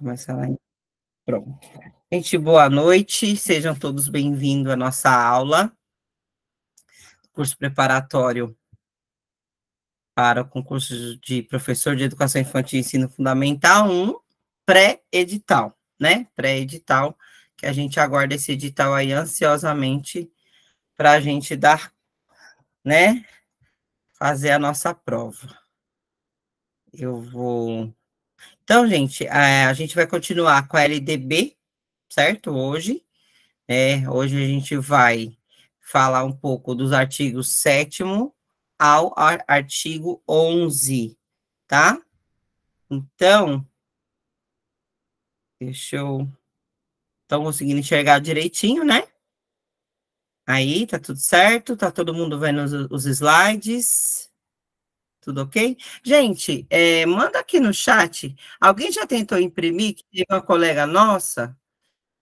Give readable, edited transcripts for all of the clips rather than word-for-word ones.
Começa lá. Pronto. Gente, boa noite. Sejam todos bem-vindos à nossa aula. Curso preparatório para o concurso de professor de Educação Infantil e Ensino Fundamental 1, pré-edital, né? Pré-edital, que a gente aguarda esse edital aí ansiosamente para a gente dar, né? Fazer a nossa prova. Eu vou... Então, gente, a gente vai continuar com a LDB, certo? Hoje a gente vai falar um pouco dos artigos 7º ao artigo 11, tá? Então, deixa eu... Estão conseguindo enxergar direitinho, né? Aí, tá tudo certo? Tá todo mundo vendo os slides? Tudo ok? Gente, manda aqui no chat. Alguém já tentou imprimir? Que teve uma colega nossa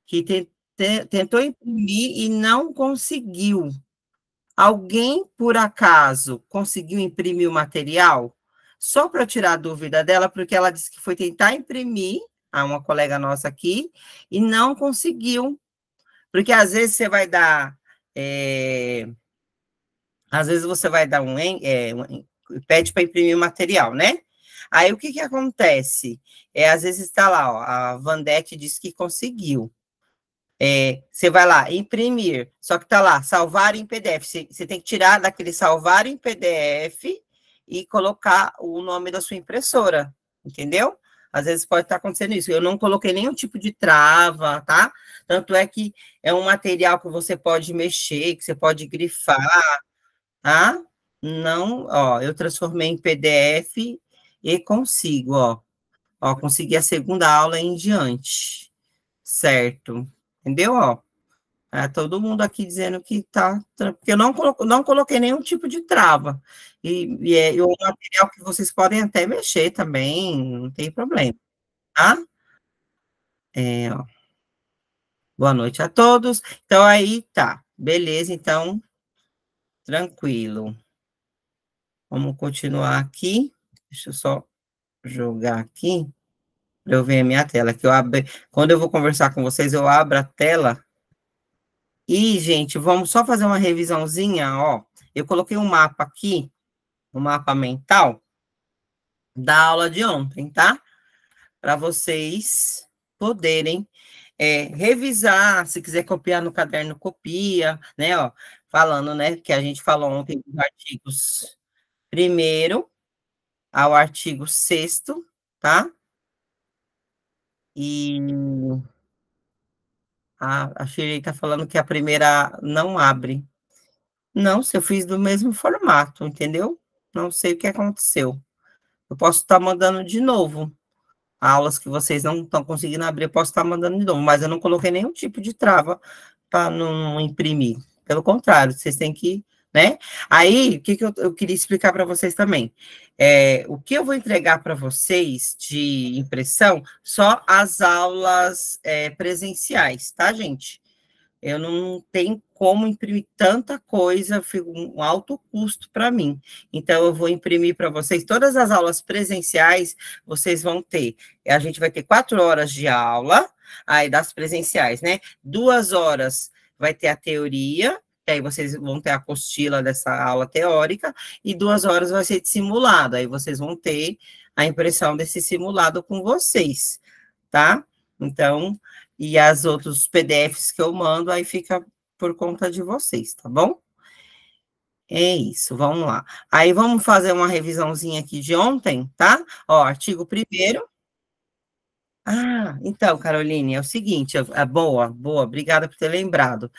que tentou imprimir e não conseguiu. Alguém, por acaso, conseguiu imprimir o material? Só para tirar a dúvida dela, porque ela disse que foi tentar imprimir, a uma colega nossa aqui, e não conseguiu. Porque às vezes você vai dar... às vezes você vai dar pede para imprimir o material, né? Aí o que acontece? Às vezes está lá, ó, a Vandete disse que conseguiu. Você vai lá, imprimir, só que está lá, salvar em PDF. Você tem que tirar daquele salvar em PDF e colocar o nome da sua impressora, entendeu? Às vezes pode estar acontecendo isso. Eu não coloquei nenhum tipo de trava, tá? Tanto é que é um material que você pode mexer, que você pode grifar, tá? Não, ó, eu transformei em PDF e consigo, ó. Ó, consegui a segunda aula em diante, certo? Entendeu, ó? Todo mundo aqui dizendo que tá, porque eu não coloquei nenhum tipo de trava. E o material que vocês podem até mexer também, não tem problema, tá? Ó. Boa noite a todos. Então, aí tá, beleza, então, tranquilo. Vamos continuar aqui. Deixa eu só jogar aqui, para eu ver a minha tela, que eu abro, quando eu vou conversar com vocês, eu abro a tela. E, gente, vamos só fazer uma revisãozinha, ó. Eu coloquei um mapa aqui, um mapa mental da aula de ontem, tá? Para vocês poderem revisar, se quiser copiar no caderno, copia, né, ó, falando, né, que a gente falou ontem dos artigos 1º ao artigo 6º, tá? E a Shirley está falando que a primeira não abre. Não, se eu fiz do mesmo formato, entendeu? Não sei o que aconteceu. Eu posso estar mandando de novo. Aulas que vocês não estão conseguindo abrir, eu posso estar mandando de novo, mas eu não coloquei nenhum tipo de trava para não imprimir. Pelo contrário, vocês têm que, né? Aí, o que eu queria explicar para vocês também? O que eu vou entregar para vocês de impressão, só as aulas presenciais, tá, gente? Eu não tenho como imprimir tanta coisa, fica um alto custo para mim. Então, eu vou imprimir para vocês todas as aulas presenciais, vocês vão ter. A gente vai ter 4 horas de aula, aí das presenciais, né? 2 horas vai ter a teoria, aí vocês vão ter a apostila dessa aula teórica, e 2 horas vai ser de simulado, aí vocês vão ter a impressão desse simulado com vocês, tá? Então, e as outros PDFs que eu mando, aí fica por conta de vocês, tá bom? É isso, vamos lá. Aí vamos fazer uma revisãozinha aqui de ontem, tá? Ó, artigo 1º. Então, Caroline, é o seguinte, boa, obrigada por ter lembrado.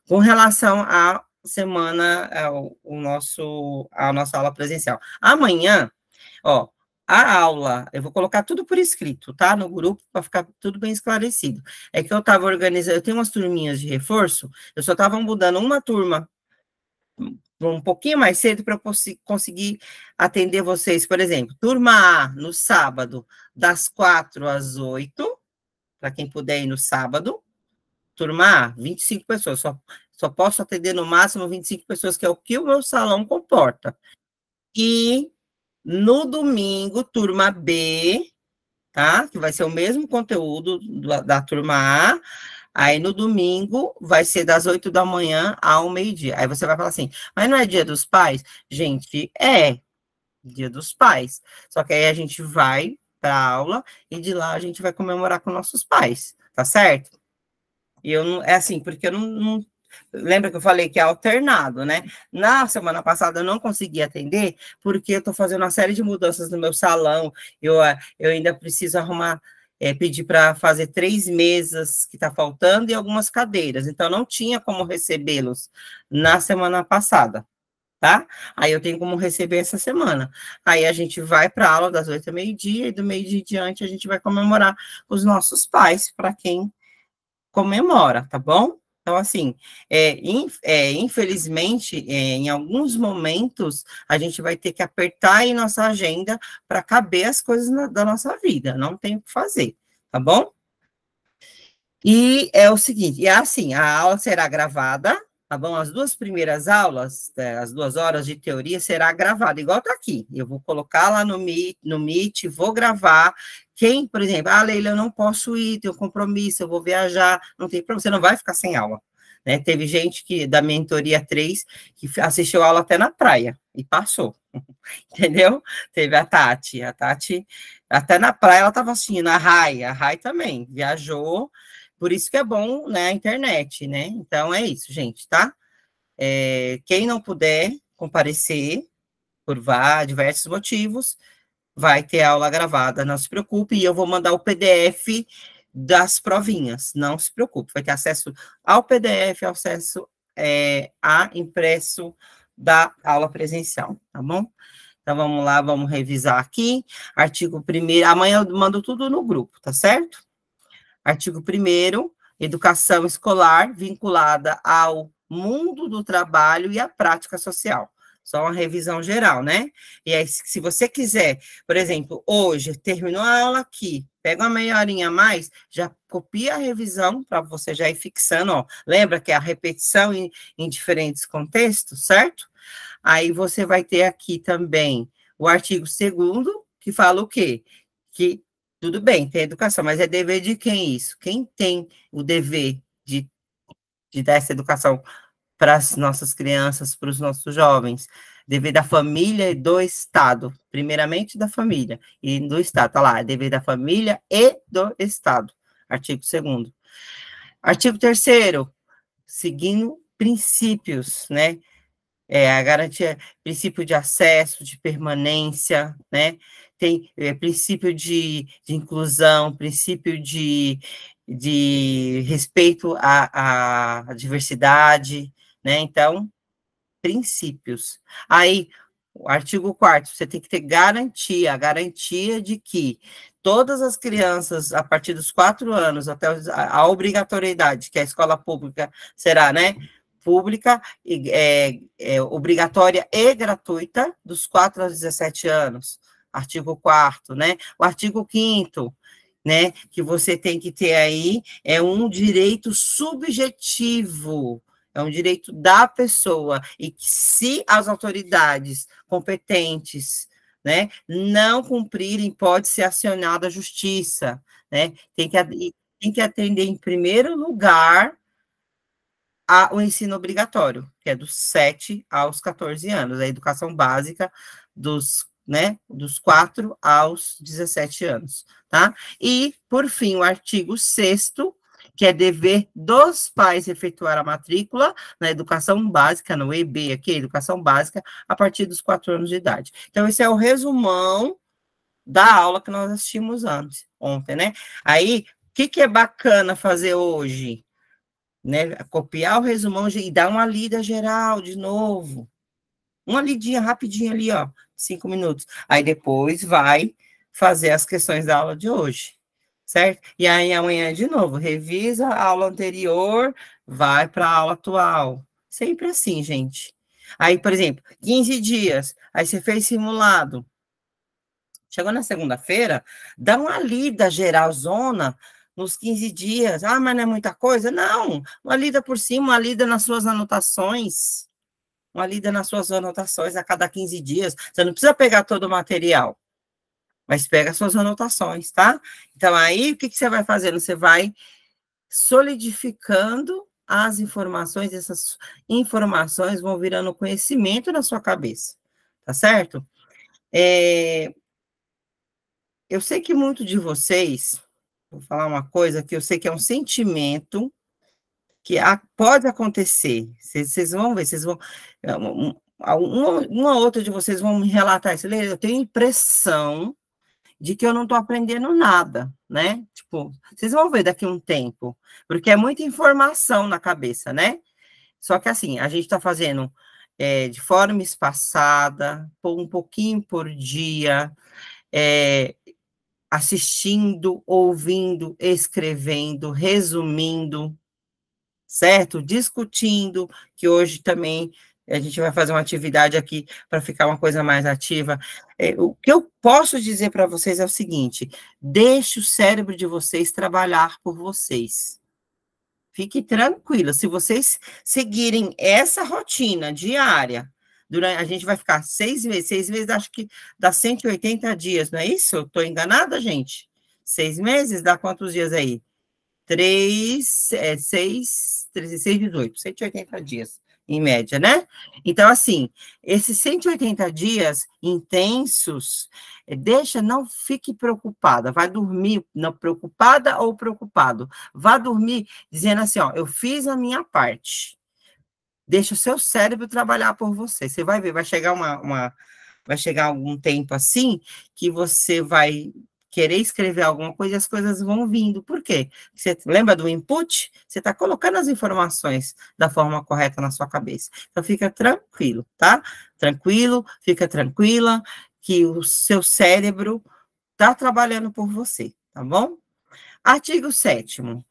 Com relação à semana, a nossa aula presencial. Amanhã, ó, a aula, eu vou colocar tudo por escrito, tá? No grupo, para ficar tudo bem esclarecido. É que eu estava organizando, eu tenho umas turminhas de reforço, eu só estava mudando uma turma um pouquinho mais cedo para eu conseguir atender vocês. Por exemplo, turma A, no sábado, das 4 às 8, para quem puder ir no sábado. Turma A, 25 pessoas, só posso atender no máximo 25 pessoas, que é o que o meu salão comporta. E no domingo, turma B, tá? Que vai ser o mesmo conteúdo da turma A. Aí no domingo vai ser das 8 da manhã ao meio-dia. Aí você vai falar assim, mas não é dia dos pais? Gente, é dia dos pais. Só que aí a gente vai para aula e de lá a gente vai comemorar com nossos pais, tá certo? E eu não, é assim, porque eu não lembra que eu falei que é alternado, né? Na semana passada eu não consegui atender, porque eu estou fazendo uma série de mudanças no meu salão, eu ainda preciso arrumar, pedir para fazer 3 mesas que está faltando e algumas cadeiras, então não tinha como recebê-los na semana passada, tá? Aí eu tenho como receber essa semana. Aí a gente vai para a aula das 8 ao meio-dia, e do meio-dia em diante a gente vai comemorar os nossos pais, para quem comemora, tá bom? Então, assim, infelizmente, em alguns momentos, a gente vai ter que apertar aí nossa agenda para caber as coisas da nossa vida, não tem o que fazer, tá bom? E é o seguinte, é assim, a aula será gravada, tá bom? As 2 primeiras aulas, as 2 horas de teoria, será gravada, igual tá aqui. Eu vou colocar lá no Meet, vou gravar. Quem, por exemplo, Leila, eu não posso ir, tenho compromisso, eu vou viajar, não tem problema, você não vai ficar sem aula. Né? Teve gente que, da mentoria 3, que assistiu aula até na praia e passou, entendeu? Teve a Tati, até na praia ela estava assistindo, a Rai também, viajou, por isso que é bom, né, a internet, né? Então é isso, gente, tá? Quem não puder comparecer por diversos motivos, vai ter aula gravada, não se preocupe, e eu vou mandar o PDF das provinhas, não se preocupe, vai ter acesso ao PDF, acesso a impresso da aula presencial, tá bom? Então vamos lá, vamos revisar aqui, artigo 1º, amanhã eu mando tudo no grupo, tá certo? Artigo 1º, educação escolar vinculada ao mundo do trabalho e à prática social. Só uma revisão geral, né? E aí, se você quiser, por exemplo, hoje, terminou a aula aqui, pega uma meia horinha a mais, já copia a revisão para você já ir fixando, ó. Lembra que é a repetição em diferentes contextos, certo? Aí você vai ter aqui também o artigo 2º, que fala o quê? Que tudo bem, tem educação, mas é dever de quem isso? Quem tem o dever de dar essa educação para as nossas crianças, para os nossos jovens? Dever da família e do Estado. Primeiramente da família e do Estado. Tá lá, é dever da família e do Estado. Artigo 2º. Artigo 3º, seguindo princípios, né? A garantia, princípio de acesso, de permanência, né? Tem princípio de inclusão, princípio de respeito à diversidade, né? Então, princípios. Aí, o artigo 4º, você tem que ter a garantia de que todas as crianças, a partir dos 4 anos, até a obrigatoriedade, que a escola pública será, né? Pública, obrigatória e gratuita, dos 4 aos 17 anos, artigo 4º, né? O artigo 5º, né, que você tem que ter aí, é um direito subjetivo, é um direito da pessoa, e que se as autoridades competentes, né, não cumprirem, pode ser acionada a justiça, né? Tem que atender em primeiro lugar o ensino obrigatório, que é dos 7 aos 14 anos, a educação básica dos 4 aos 17 anos, tá? E, por fim, o artigo 6º, que é dever dos pais efetuar a matrícula na educação básica, no EB aqui, educação básica, a partir dos 4 anos de idade. Então, esse é o resumão da aula que nós assistimos ontem, né? Aí, o que é bacana fazer hoje? Né, copiar o resumão e dar uma lida geral de novo. Uma lidinha rapidinha ali, ó, 5 minutos. Aí depois vai fazer as questões da aula de hoje, certo? E aí amanhã de novo, revisa a aula anterior, vai para a aula atual. Sempre assim, gente. Aí, por exemplo, 15 dias, aí você fez simulado. Chegou na segunda-feira, dá uma lida geral, zona, nos 15 dias. Mas não é muita coisa? Não, uma lida por cima, uma lida nas suas anotações. Uma lida nas suas anotações a cada 15 dias. Você não precisa pegar todo o material. Mas pega suas anotações, tá? Então, aí, o que você vai fazendo? Você vai solidificando as informações, essas informações vão virando conhecimento na sua cabeça, tá certo? Eu sei que muito de vocês, vou falar uma coisa que eu sei que é um sentimento que pode acontecer, vocês vão ver, vocês vão, uma outra de vocês vão me relatar isso, eu tenho a impressão de que eu não estou aprendendo nada, né? Tipo, vocês vão ver daqui a um tempo, porque é muita informação na cabeça, né? Só que assim, a gente está fazendo de forma espaçada, um pouquinho por dia, assistindo, ouvindo, escrevendo, resumindo, certo? Discutindo, que hoje também a gente vai fazer uma atividade aqui para ficar uma coisa mais ativa. O que eu posso dizer para vocês é o seguinte: deixe o cérebro de vocês trabalhar por vocês. Fique tranquila, se vocês seguirem essa rotina diária, a gente vai ficar 6 meses, acho que dá 180 dias, não é isso? Eu estou enganada, gente? 6 meses, dá quantos dias aí? 18, 180 dias, em média, né? Então, assim, esses 180 dias intensos, não fique preocupada, vai dormir, não preocupada ou preocupado, vá dormir dizendo assim, ó, eu fiz a minha parte, deixa o seu cérebro trabalhar por você, você vai ver, vai chegar vai chegar algum tempo assim, que você vai querer escrever alguma coisa e as coisas vão vindo. Por quê? Você lembra do input? Você está colocando as informações da forma correta na sua cabeça. Então, fica tranquilo, tá? Tranquilo, fica tranquila, que o seu cérebro está trabalhando por você, tá bom? Artigo 7º.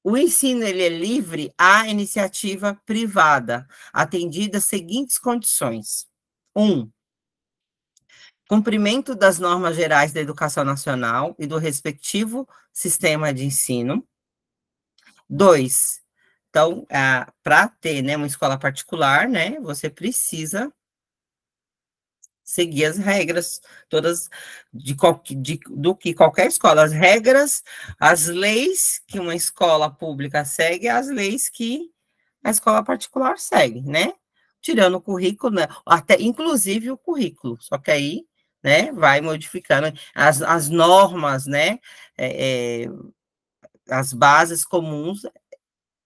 O ensino ele é livre à iniciativa privada, atendida às seguintes condições. 1. Cumprimento das normas gerais da educação nacional e do respectivo sistema de ensino. 2. Então, para ter, né, uma escola particular, né, você precisa seguir as regras todas do que qualquer escola, as regras, as leis que uma escola pública segue, as leis que a escola particular segue, né? Tirando o currículo, né? Até inclusive o currículo, só que aí, né, vai modificando as normas, né? As bases comuns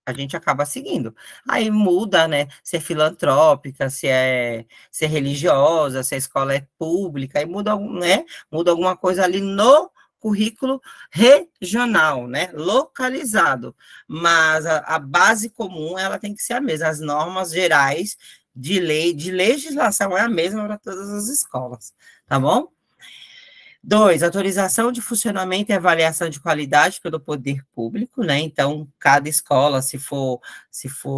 a gente acaba seguindo. Aí muda, né? Se é filantrópica, se é religiosa, se a escola é pública, aí muda, né? Muda alguma coisa ali no currículo regional, né? Localizado. Mas a base comum, ela tem que ser a mesma. As normas gerais de lei, de legislação é a mesma para todas as escolas, tá bom? 2, autorização de funcionamento e avaliação de qualidade pelo poder público, né? Então, cada escola, se for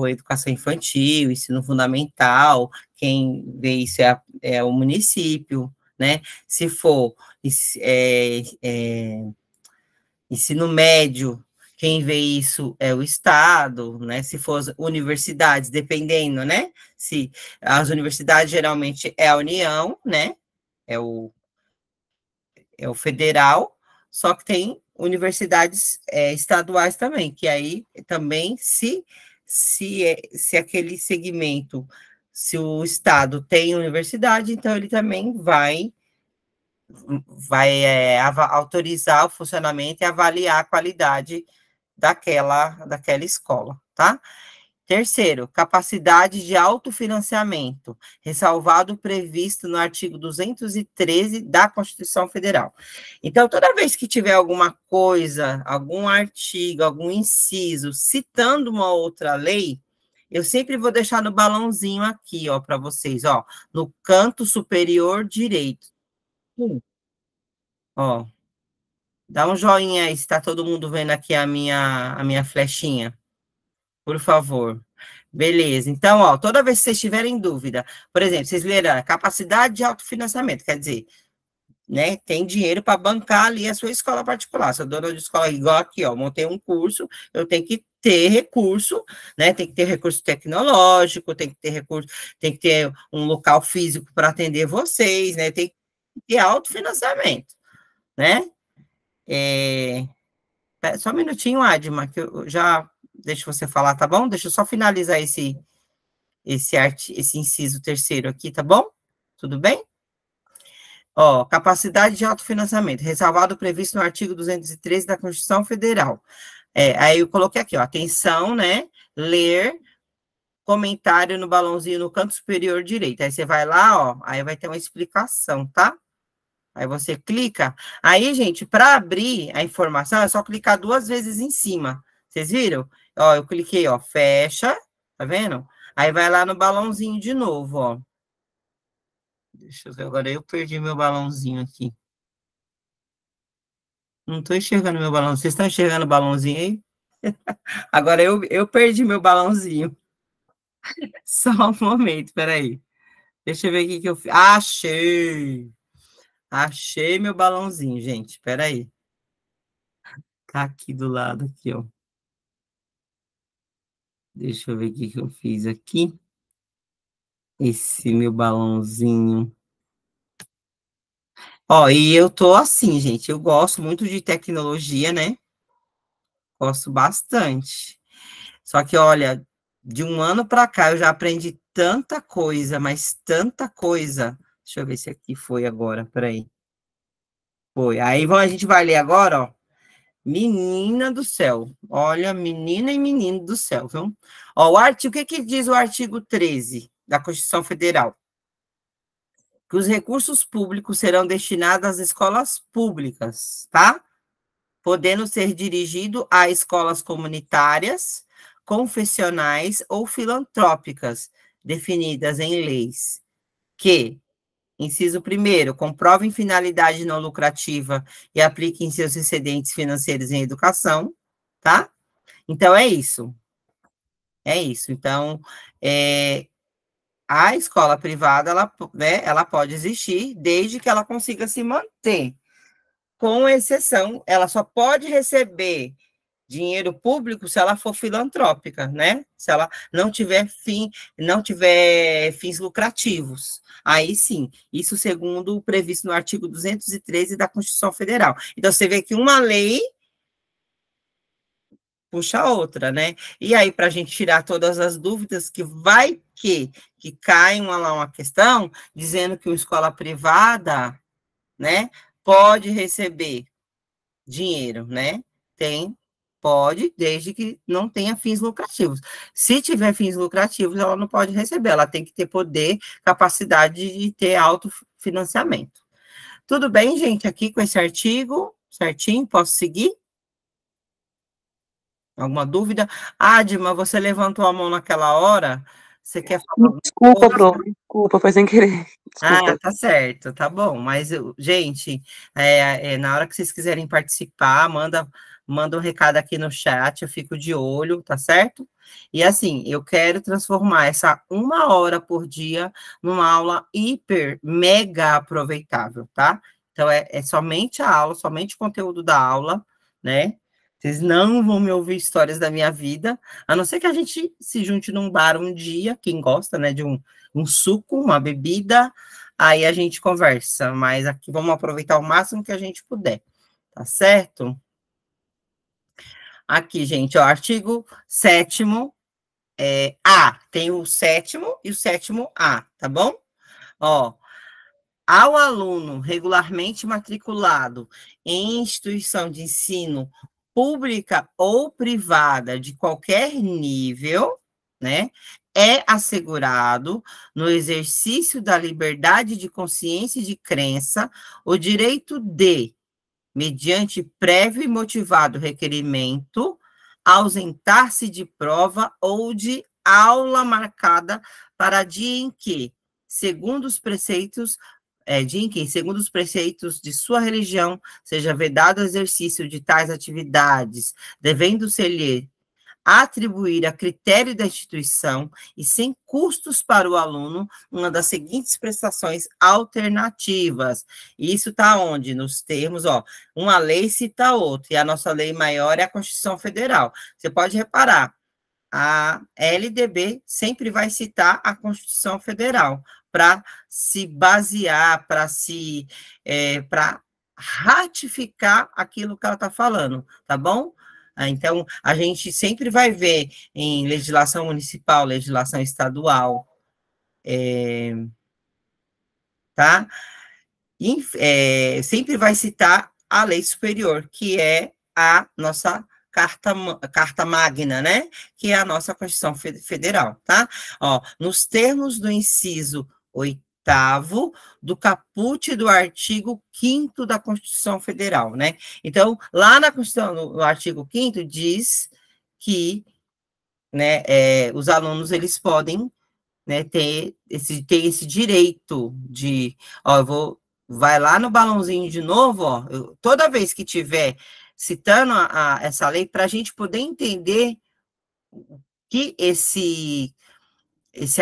educação infantil, ensino fundamental, quem vê isso é o município, né? Se for ensino médio, quem vê isso é o Estado, né? Se for universidades, dependendo, né? Se as universidades geralmente é a União, né? É o federal, só que tem universidades estaduais também, que aí também, se aquele segmento, se o estado tem universidade, então ele também vai autorizar o funcionamento e avaliar a qualidade daquela escola, tá? Terceiro, capacidade de autofinanciamento, ressalvado o previsto no artigo 213 da Constituição Federal. Então, toda vez que tiver alguma coisa, algum artigo, algum inciso, citando uma outra lei, eu sempre vou deixar no balãozinho aqui, ó, para vocês, ó, no canto superior direito. Ó, dá um joinha aí, se está todo mundo vendo aqui a minha flechinha, por favor. Beleza, então, ó, toda vez que vocês tiverem dúvida, por exemplo, vocês leram capacidade de autofinanciamento, quer dizer, né, tem dinheiro para bancar ali a sua escola particular, sou dona de escola igual aqui, ó, montei um curso, eu tenho que ter recurso, né, tem que ter recurso tecnológico, tem que ter recurso, tem que ter um local físico para atender vocês, né, tem que ter autofinanciamento. né? Só um minutinho, Adma, que eu já deixo você falar, tá bom? Deixa eu só finalizar esse inciso terceiro aqui, tá bom? Tudo bem? Ó, capacidade de autofinanciamento, ressalvado o previsto no artigo 213 da Constituição Federal. Aí eu coloquei aqui, ó, atenção, né? Ler, comentário no balãozinho no canto superior direito. Aí você vai lá, ó, aí vai ter uma explicação, tá? Aí você clica. Aí, gente, para abrir a informação, é só clicar 2 vezes em cima. Vocês viram? Ó, eu cliquei, ó, fecha, tá vendo? Aí vai lá no balãozinho de novo, ó. Deixa eu ver, agora eu perdi meu balãozinho aqui. Não estou enxergando meu balãozinho. Vocês estão enxergando o balãozinho aí? Agora eu perdi meu balãozinho. Só um momento, peraí. Deixa eu ver o que eu fiz. Achei! Achei meu balãozinho, gente. Peraí. Tá aqui do lado, aqui, ó. Deixa eu ver o que eu fiz aqui. Esse meu balãozinho. Ó, e eu tô assim, gente. Eu gosto muito de tecnologia, né? Gosto bastante. Só que, olha, de um ano para cá eu já aprendi tanta coisa, mas tanta coisa. Deixa eu ver se aqui foi agora, peraí. Foi. Aí a gente vai ler agora, ó. Menina do céu. Olha, menina e menino do céu, viu? Ó, o que diz o artigo 13 da Constituição Federal? Que os recursos públicos serão destinados às escolas públicas, tá? Podendo ser dirigido a escolas comunitárias, confessionais ou filantrópicas, definidas em leis, que, inciso primeiro, comprovem finalidade não lucrativa e apliquem seus excedentes financeiros em educação, tá? Então, é isso. É isso. Então, a escola privada, ela, né, ela pode existir desde que ela consiga se manter. Com exceção, ela só pode receber dinheiro público se ela for filantrópica, né? Se ela não tiver fins lucrativos. Aí sim, isso segundo o previsto no artigo 213 da Constituição Federal. Então, você vê que uma lei puxa a outra, né? E aí, para a gente tirar todas as dúvidas, que cai uma questão dizendo que uma escola privada, né, pode receber dinheiro, né? Pode, desde que não tenha fins lucrativos. Se tiver fins lucrativos, ela não pode receber, ela tem que ter poder, capacidade de ter autofinanciamento. Tudo bem, gente, aqui com esse artigo, certinho? Posso seguir? Alguma dúvida? Adma, você levantou a mão naquela hora? Você quer falar alguma Desculpa, coisa? prof. Desculpa, foi sem querer. Desculpa. Ah, tá certo, tá bom. Mas, gente, na hora que vocês quiserem participar, manda um recado aqui no chat, eu fico de olho, tá certo? E assim, eu quero transformar essa 1 hora por dia numa aula hiper, mega aproveitável, tá? Então, é somente a aula, somente o conteúdo da aula, né? Vocês não vão me ouvir histórias da minha vida, a não ser que a gente se junte num bar um dia, quem gosta, né, de um suco, uma bebida, aí a gente conversa, mas aqui vamos aproveitar o máximo que a gente puder, tá certo? Aqui, gente, ó, artigo 7º, A, tem o 7º e o 7º A, tá bom? Ó, ao aluno regularmente matriculado em instituição de ensino pública ou privada de qualquer nível, né, é assegurado, no exercício da liberdade de consciência e de crença, o direito de, mediante prévio e motivado requerimento, ausentar-se de prova ou de aula marcada para dia em que, segundo os preceitos segundo os preceitos de sua religião, seja vedado o exercício de tais atividades, devendo ser-lhe atribuir a critério da instituição e sem custos para o aluno uma das seguintes prestações alternativas. E isso está onde? Nos termos, ó, uma lei cita outra, e a nossa lei maior é a Constituição Federal. Você pode reparar, a LDB sempre vai citar a Constituição Federal para se basear, para ratificar aquilo que ela está falando, tá bom? Então, a gente sempre vai ver em legislação municipal, legislação estadual, tá? Sempre vai citar a lei superior, que é a nossa carta magna, né? Que é a nossa Constituição Federal, tá? Ó, nos termos do inciso 8º do caput do artigo 5º da Constituição Federal, né? Então, lá na Constituição, no artigo 5º, diz que, né, os alunos, eles podem, né, ter esse direito de, ó, vai lá no balãozinho de novo, ó, toda vez que tiver citando essa lei, para a gente poder entender o que esse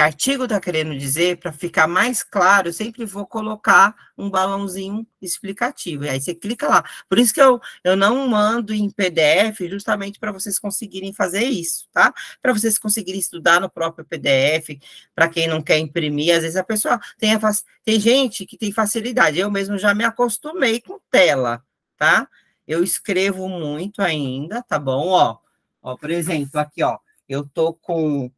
artigo está querendo dizer, para ficar mais claro, eu sempre vou colocar um balãozinho explicativo, e aí você clica lá. Por isso que eu não mando em PDF, justamente para vocês conseguirem fazer isso, tá? Para vocês conseguirem estudar no próprio PDF, para quem não quer imprimir, às vezes a pessoa tem gente que tem facilidade, eu mesmo já me acostumei com tela, tá? Eu escrevo muito ainda, tá bom? Ó, por exemplo, aqui, ó, eu tô com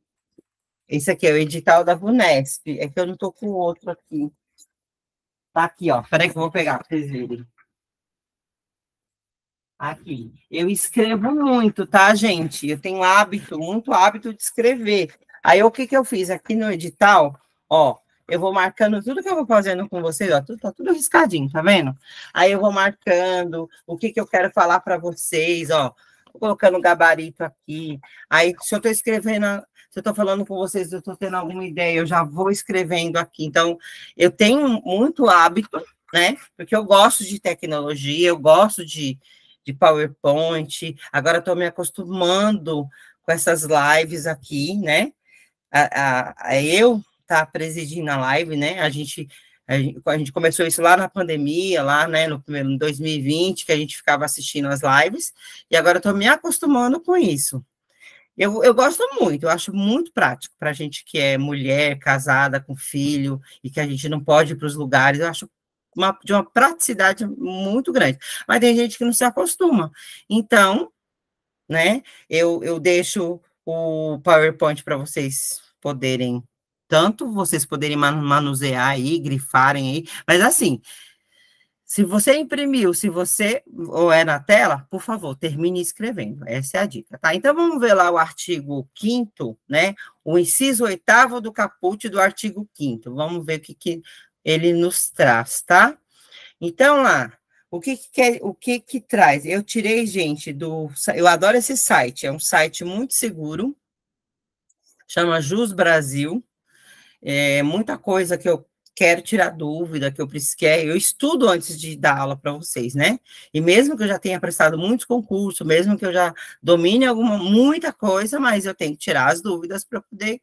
esse aqui é o edital da VUNESP. É que eu não estou com o outro aqui. Tá aqui, ó. Peraí que eu vou pegar para vocês verem. Aqui. Eu escrevo muito, tá, gente? Eu tenho muito hábito de escrever. Aí, o que que eu fiz aqui no edital? Ó, eu vou marcando tudo que eu vou fazendo com vocês, ó. Tá tudo riscadinho, tá vendo? Aí, eu vou marcando o que que eu quero falar para vocês, ó. Vou colocando gabarito aqui. Aí, se eu estou escrevendo, se eu estou falando com vocês, eu estou tendo alguma ideia, eu já vou escrevendo aqui. Então, eu tenho muito hábito, né? Porque eu gosto de tecnologia, eu gosto de PowerPoint, agora estou me acostumando com essas lives aqui, né? Eu tá presidindo a live, né? A gente começou isso lá na pandemia, lá, né, no primeiro, em 2020, que a gente ficava assistindo as lives, e agora estou me acostumando com isso. Eu gosto muito, eu acho muito prático para a gente que é mulher, casada, com filho, e que a gente não pode ir para os lugares, eu acho de uma praticidade muito grande. Mas tem gente que não se acostuma. Então, né, eu deixo o PowerPoint para vocês poderem, tanto vocês poderem manusear aí, grifarem aí, mas assim, se você imprimiu, se você ou é na tela, por favor, termine escrevendo. Essa é a dica, tá? Então, vamos ver lá o artigo 5º, né? O inciso 8º do caput do artigo 5º. Vamos ver o que ele nos traz, tá? Então, lá, o que traz? Eu tirei, gente, eu adoro esse site, é um site muito seguro, chama Jus Brasil, muita coisa que eu quero tirar dúvida, que eu estudo antes de dar aula para vocês, né? E mesmo que eu já tenha prestado muitos concursos, mesmo que eu já domine muita coisa, mas eu tenho que tirar as dúvidas para poder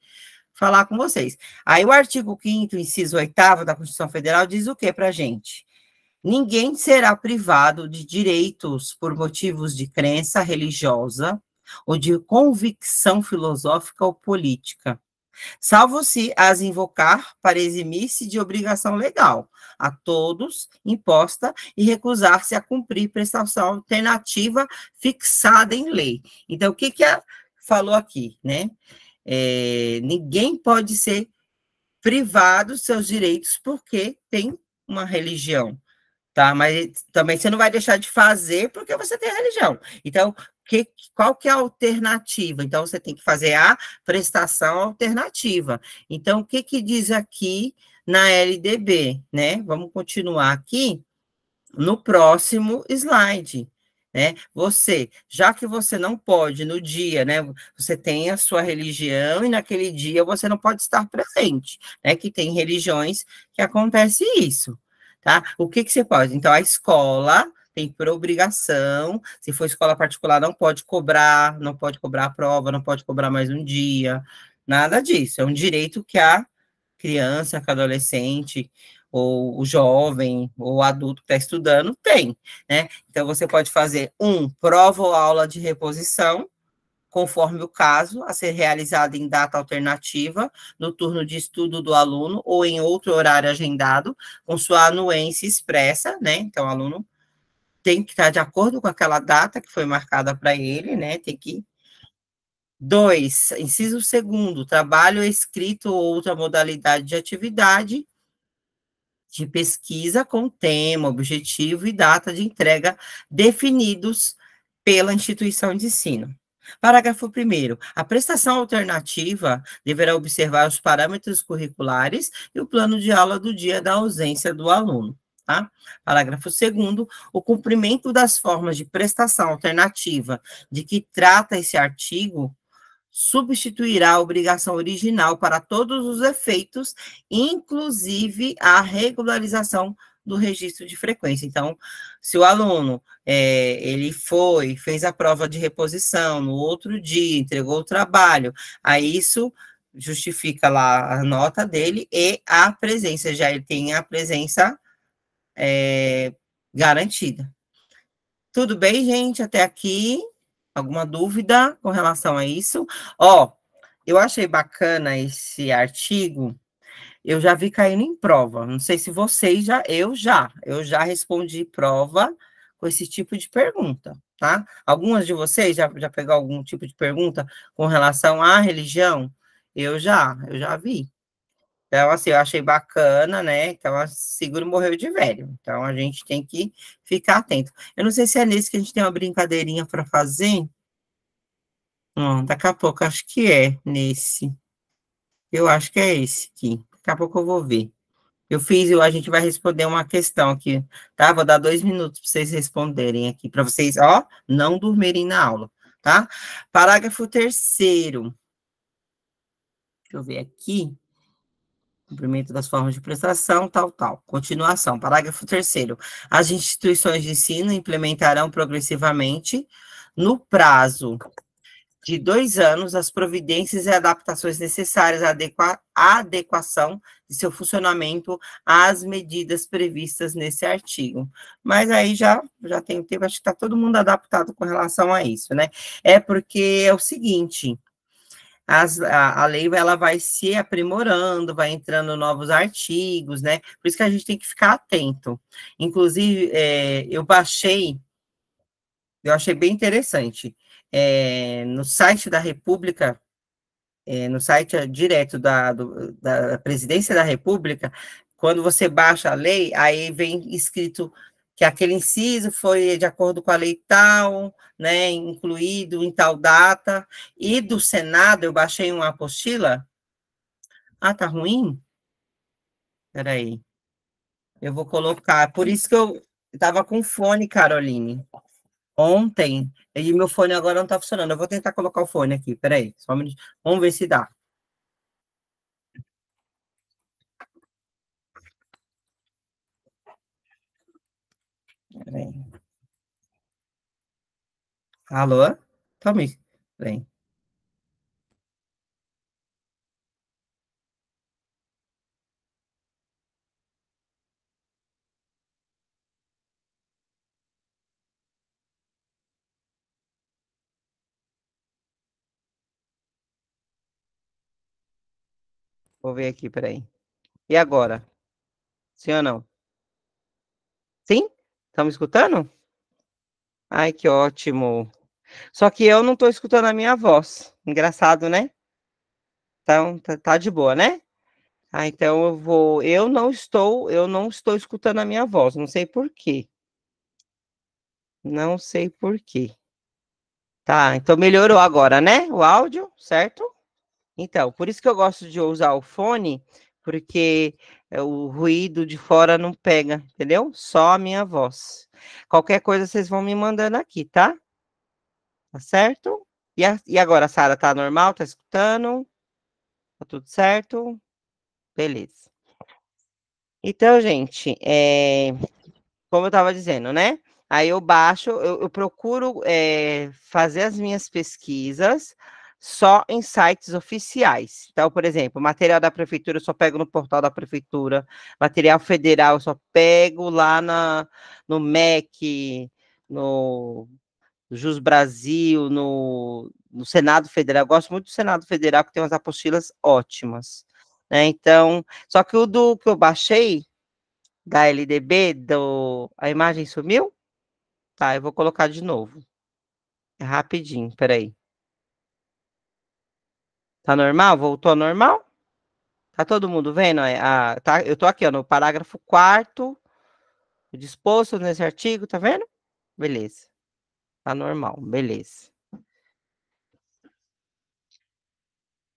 falar com vocês. Aí o artigo 5º, inciso 8º da Constituição Federal diz o que para a gente? Ninguém será privado de direitos por motivos de crença religiosa ou de convicção filosófica ou política, salvo se as invocar para eximir-se de obrigação legal a todos imposta e recusar-se a cumprir prestação alternativa fixada em lei. Então, o que falou aqui, né? Ninguém pode ser privado dos seus direitos porque tem uma religião, tá? Mas também você não vai deixar de fazer porque você tem religião. Então, qual que é a alternativa? Então, você tem que fazer a prestação alternativa. Então, o que diz aqui na LDB, né? Vamos continuar aqui no próximo slide, né? Já que você não pode no dia, né? Você tem a sua religião e naquele dia você não pode estar presente, né? Que tem religiões que acontece isso, tá? O que você pode? Então, a escola tem por obrigação, se for escola particular, não pode cobrar a prova, não pode cobrar mais um dia, nada disso. É um direito que a criança, que a adolescente, ou o jovem, ou o adulto que está estudando, tem, né? Então, você pode fazer prova ou aula de reposição, conforme o caso, a ser realizada em data alternativa, no turno de estudo do aluno, ou em outro horário agendado, com sua anuência expressa, né? Então, o aluno tem que estar de acordo com aquela data que foi marcada para ele, né? Tem que. 2, inciso segundo, trabalho escrito ou outra modalidade de atividade de pesquisa com tema, objetivo e data de entrega definidos pela instituição de ensino. Parágrafo 1º. A prestação alternativa deverá observar os parâmetros curriculares e o plano de aula do dia da ausência do aluno. Tá? Parágrafo 2º. O cumprimento das formas de prestação alternativa de que trata esse artigo substituirá a obrigação original para todos os efeitos, inclusive a regularização do registro de frequência. Então, se o aluno ele fez a prova de reposição no outro dia, entregou o trabalho, aí isso justifica lá a nota dele e a presença, já ele tem a presença garantida. Tudo bem, gente? Até aqui? Alguma dúvida com relação a isso? Ó, eu achei bacana esse artigo, eu já vi caindo em prova. Não sei se vocês já, eu já respondi prova com esse tipo de pergunta, tá? Algumas de vocês já pegou algum tipo de pergunta com relação à religião? Eu já vi. Então, assim, eu achei bacana, né? Então, seguro morreu de velho. Então, a gente tem que ficar atento. Eu não sei se é nesse que a gente tem uma brincadeirinha para fazer. Daqui a pouco, acho que é nesse. Eu acho que é esse aqui. Daqui a pouco eu vou ver. A gente vai responder uma questão aqui, tá? Vou dar 2 minutos para vocês responderem aqui, para vocês, ó, não dormirem na aula, tá? Parágrafo 3º. Deixa eu ver aqui. Cumprimento das formas de prestação, tal. Continuação, parágrafo 3º. As instituições de ensino implementarão progressivamente, no prazo de 2 anos, as providências e adaptações necessárias à adequação de seu funcionamento às medidas previstas nesse artigo. Mas aí já tem tempo, acho que está todo mundo adaptado com relação a isso, né? É porque é o seguinte... A lei ela vai se aprimorando, vai entrando novos artigos, né? Por isso que a gente tem que ficar atento. Inclusive, eu achei bem interessante. No site da República, no site direto da Presidência da República, quando você baixa a lei, aí vem escrito que aquele inciso foi de acordo com a lei tal, né, incluído em tal data, e do Senado, eu baixei uma apostila. Tá ruim? Peraí, eu vou colocar, por isso que eu estava com fone, Caroline, ontem, e meu fone agora não está funcionando, eu vou tentar colocar o fone aqui, peraí, só um minuto, vamos ver se dá. Peraí. Alô? Tome, peraí. Vou ver aqui, peraí. E agora? Sim ou não? Sim? Estão me escutando? Ai, que ótimo. Só que eu não estou escutando a minha voz. Engraçado, né? Então, tá de boa, né? Então eu não estou escutando a minha voz, não sei por quê. Não sei por quê. Tá, então melhorou agora, né? O áudio, certo? Então, por isso que eu gosto de usar o fone, porque o ruído de fora não pega, entendeu? Só a minha voz. Qualquer coisa vocês vão me mandando aqui, tá? Tá certo? E agora, a Sara, tá normal? Tá escutando? Tá tudo certo? Beleza. Então, gente, como eu estava dizendo, né? Aí eu baixo, eu procuro fazer as minhas pesquisas só em sites oficiais. Então, por exemplo, material da prefeitura eu só pego no portal da prefeitura, material federal eu só pego lá no MEC, no Jus Brasil, no Senado Federal. Eu gosto muito do Senado Federal, que tem umas apostilas ótimas. Né? Então, só que o do que eu baixei, da LDB, a imagem sumiu? Tá, eu vou colocar de novo. É rapidinho, peraí. Tá normal? Voltou ao normal? Tá todo mundo vendo? Tá, eu tô aqui, ó, no parágrafo 4º, disposto nesse artigo, tá vendo? Beleza. Tá normal, beleza.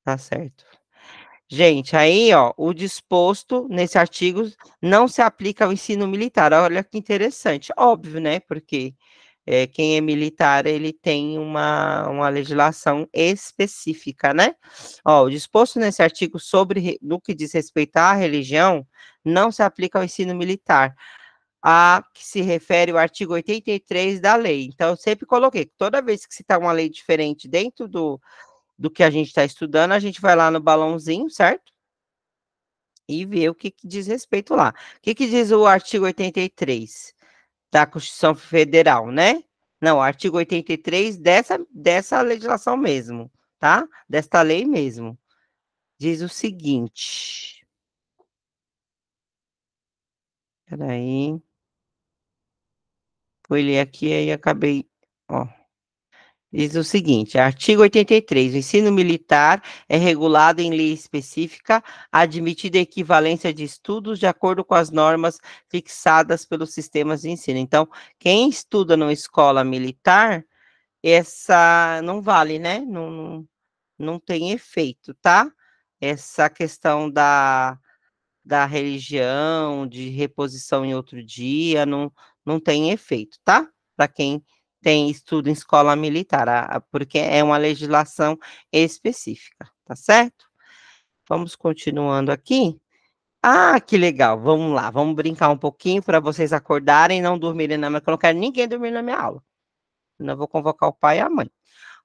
Tá certo. Gente, aí, ó, o disposto nesse artigo não se aplica ao ensino militar. Olha que interessante. Óbvio, né? Porque quem é militar, ele tem uma legislação específica, né? Ó, o disposto nesse artigo no que diz respeito à religião, não se aplica ao ensino militar, a que se refere o artigo 83 da lei. Então, eu sempre coloquei, toda vez que citar uma lei diferente dentro do que a gente está estudando, a gente vai lá no balãozinho, certo? E ver o que diz respeito lá. O que diz o artigo 83 da Constituição Federal, né? Não, o artigo 83 dessa legislação mesmo, tá? Desta lei mesmo. Diz o seguinte. Peraí. Fui ler aqui e acabei. Ó. Diz o seguinte, artigo 83, o ensino militar é regulado em lei específica, admitida equivalência de estudos de acordo com as normas fixadas pelos sistemas de ensino. Então, quem estuda numa escola militar, essa não vale, né? Não tem efeito, tá? Essa questão da religião, de reposição em outro dia, não tem efeito, tá? Para quem tem estudo em escola militar, porque é uma legislação específica, tá certo? Vamos continuando aqui. Ah, que legal, vamos lá, vamos brincar um pouquinho para vocês acordarem e não dormirem na minha, porque eu não quero ninguém dormir na minha aula. Não vou convocar o pai e a mãe.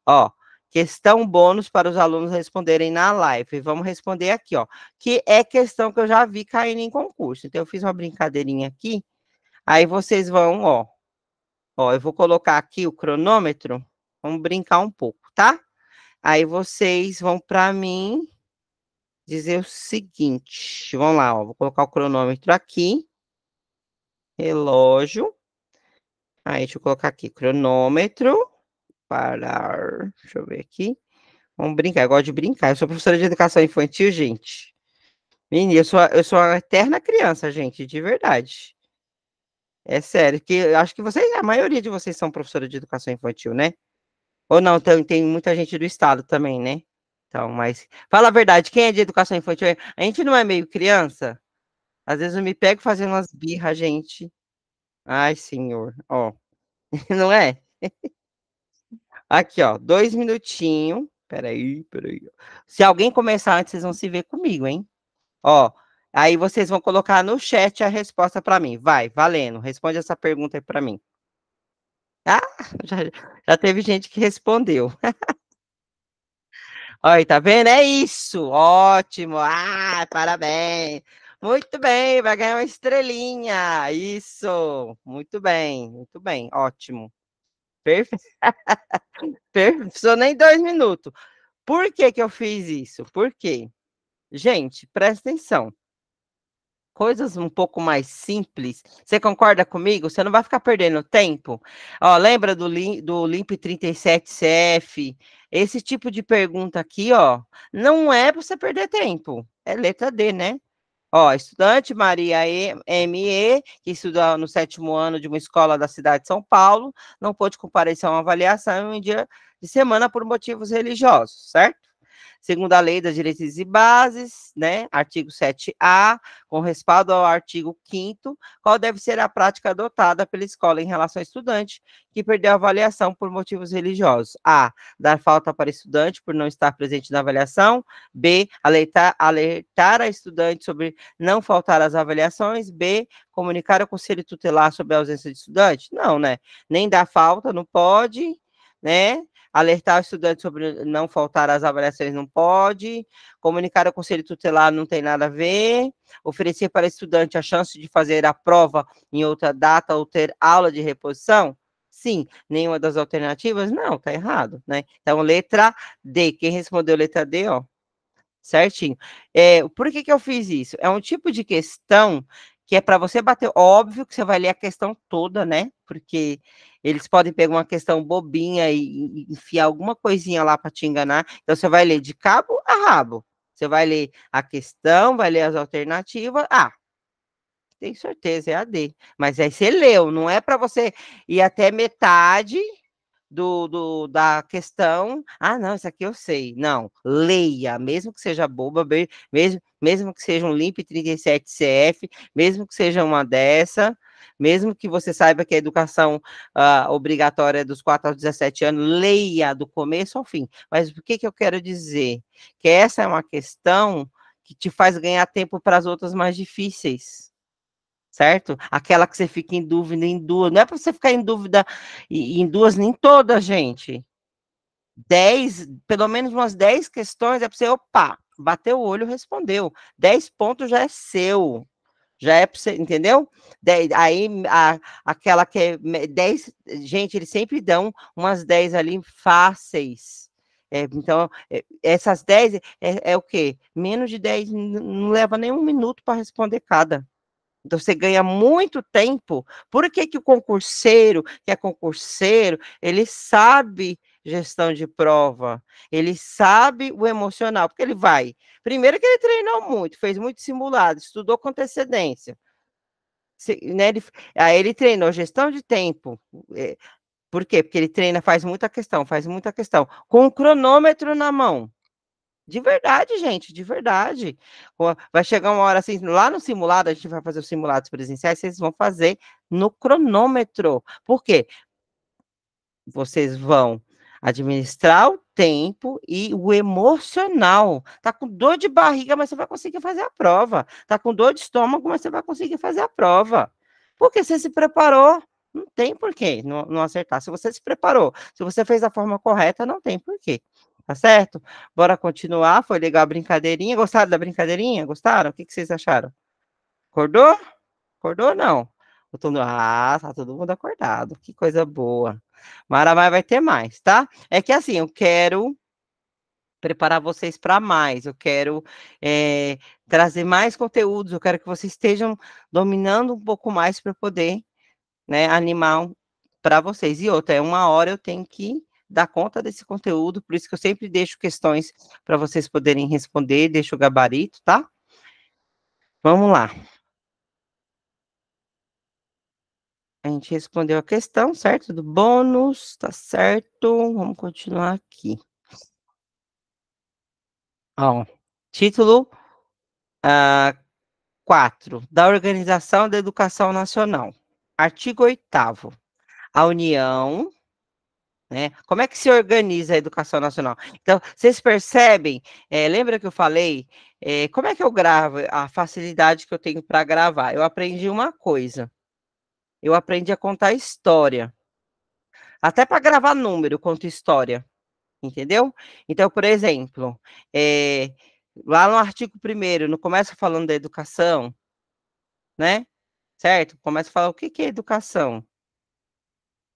Ó, questão bônus para os alunos responderem na live. Vamos responder aqui, ó, que é questão que eu já vi caindo em concurso. Então, eu fiz uma brincadeirinha aqui, aí vocês vão, ó, eu vou colocar aqui o cronômetro, vamos brincar um pouco, tá? Aí vocês vão para mim dizer o seguinte, vamos lá, ó, vou colocar o cronômetro aqui, relógio, aí deixa eu colocar aqui, cronômetro, parar, deixa eu ver aqui, vamos brincar, eu gosto de brincar. Eu sou professora de educação infantil, gente. Menina, eu sou uma eterna criança, gente, de verdade. É sério, que eu acho que vocês, a maioria de vocês são professora de educação infantil, né? Ou não, tem muita gente do estado também, né? Então, mas fala a verdade, quem é de educação infantil? A gente não é meio criança? Às vezes eu me pego fazendo umas birras, gente. Ai, senhor, ó, não é? Aqui, ó, 2 minutinhos. Peraí. Se alguém começar antes, vocês vão se ver comigo, hein? Ó, aí vocês vão colocar no chat a resposta para mim. Vai, valendo. Responde essa pergunta aí para mim. Ah, já, já teve gente que respondeu. Olha, tá vendo? É isso. Ótimo. Ah, parabéns. Muito bem, vai ganhar uma estrelinha. Isso. Muito bem. Ótimo. Perfeito. Precisou nem 2 minutos. Por que que eu fiz isso? Por quê? Gente, presta atenção. Coisas um pouco mais simples. Você concorda comigo? Você não vai ficar perdendo tempo? Ó, lembra do Limp 37 CF? Esse tipo de pergunta aqui, ó, não é para você perder tempo. É letra D, né? Ó, estudante Maria ME, que estuda no 7º ano de uma escola da cidade de São Paulo, não pôde comparecer a uma avaliação em um dia de semana por motivos religiosos, certo? Segundo a Lei das Diretrizes e Bases, né, artigo 7A, com respaldo ao artigo 5º, qual deve ser a prática adotada pela escola em relação ao estudante que perdeu a avaliação por motivos religiosos? A. Dar falta para estudante por não estar presente na avaliação. B. Alertar a estudante sobre não faltar às avaliações. B. Comunicar ao conselho tutelar sobre a ausência de estudante? Não, né? Nem dar falta, não pode, né? Alertar o estudante sobre não faltar às avaliações não pode, comunicar ao conselho tutelar não tem nada a ver, oferecer para o estudante a chance de fazer a prova em outra data ou ter aula de reposição? Sim. Nenhuma das alternativas? Não, tá errado, né? Então, letra D. Quem respondeu letra D, ó, certinho. Por que eu fiz isso? É um tipo de questão que é para você bater, óbvio que você vai ler a questão toda, né? Porque Eles podem pegar uma questão bobinha e enfiar alguma coisinha lá para te enganar. Então, você vai ler de cabo a rabo. Você vai ler a questão, vai ler as alternativas. Ah, tenho certeza, é a D. Mas aí você leu, não é para você ir até metade da questão. Ah, não, isso aqui eu sei. Não, leia, mesmo que seja boba, mesmo que seja um LIMP 37 CF, mesmo que seja uma dessa, mesmo que você saiba que a educação obrigatória é dos 4 aos 17 anos, leia do começo ao fim. Mas o que eu quero dizer? Que essa é uma questão que te faz ganhar tempo para as outras mais difíceis. Certo? Aquela que você fica em dúvida em duas. Não é para você ficar em dúvida em duas, nem todas, gente. 10, pelo menos umas 10 questões é para você, opa, bateu o olho, respondeu. 10 pontos já é seu. Já é para você, entendeu? Aí, aquela que é 10, gente, eles sempre dão umas 10 ali fáceis. Então, essas 10 é o quê? Menos de 10, não leva nem um minuto para responder cada. Então, você ganha muito tempo. Por que que o concurseiro, que é concurseiro, ele sabe gestão de prova, ele sabe o emocional, porque ele vai. Primeiro que ele treinou muito, fez muito simulado, estudou com antecedência. Né, aí ele treinou gestão de tempo. Por quê? Porque ele treina, faz muita questão, com o cronômetro na mão. De verdade, gente, de verdade. Vai chegar uma hora assim, lá no simulado, a gente vai fazer os simulados presenciais, vocês vão fazer no cronômetro. Por quê? Vocês vão administrar o tempo e o emocional. Tá com dor de barriga, mas você vai conseguir fazer a prova. Tá com dor de estômago, mas você vai conseguir fazer a prova. Porque você se preparou. Não tem porquê não acertar. Se você se preparou, se você fez da forma correta, não tem porquê. Tá certo? Bora continuar. Foi legal a brincadeirinha. Gostaram da brincadeirinha? Gostaram? O que vocês acharam? Acordou? Acordou não? Tá todo mundo acordado. Que coisa boa. Maramai vai ter mais, tá? É que assim, eu quero preparar vocês para mais, eu quero trazer mais conteúdos, eu quero que vocês estejam dominando um pouco mais para poder, né, animar para vocês. E outra, é 1 hora eu tenho que dar conta desse conteúdo, por isso que eu sempre deixo questões para vocês poderem responder, deixo o gabarito, tá? Vamos lá. A gente respondeu a questão, certo? Do bônus, tá certo? Vamos continuar aqui. Ó, título 4, da Organização da Educação Nacional. Artigo 8º. A União, né? Como é que se organiza a educação nacional? Então, vocês percebem, lembra que eu falei, como é que eu gravo, a facilidade que eu tenho para gravar? Eu aprendi uma coisa, eu aprendi a contar história. Até para gravar número, eu conto história, entendeu? Então, por exemplo, lá no artigo 1º, não começa falando da educação, né? Certo? Começa a falar o que que é educação,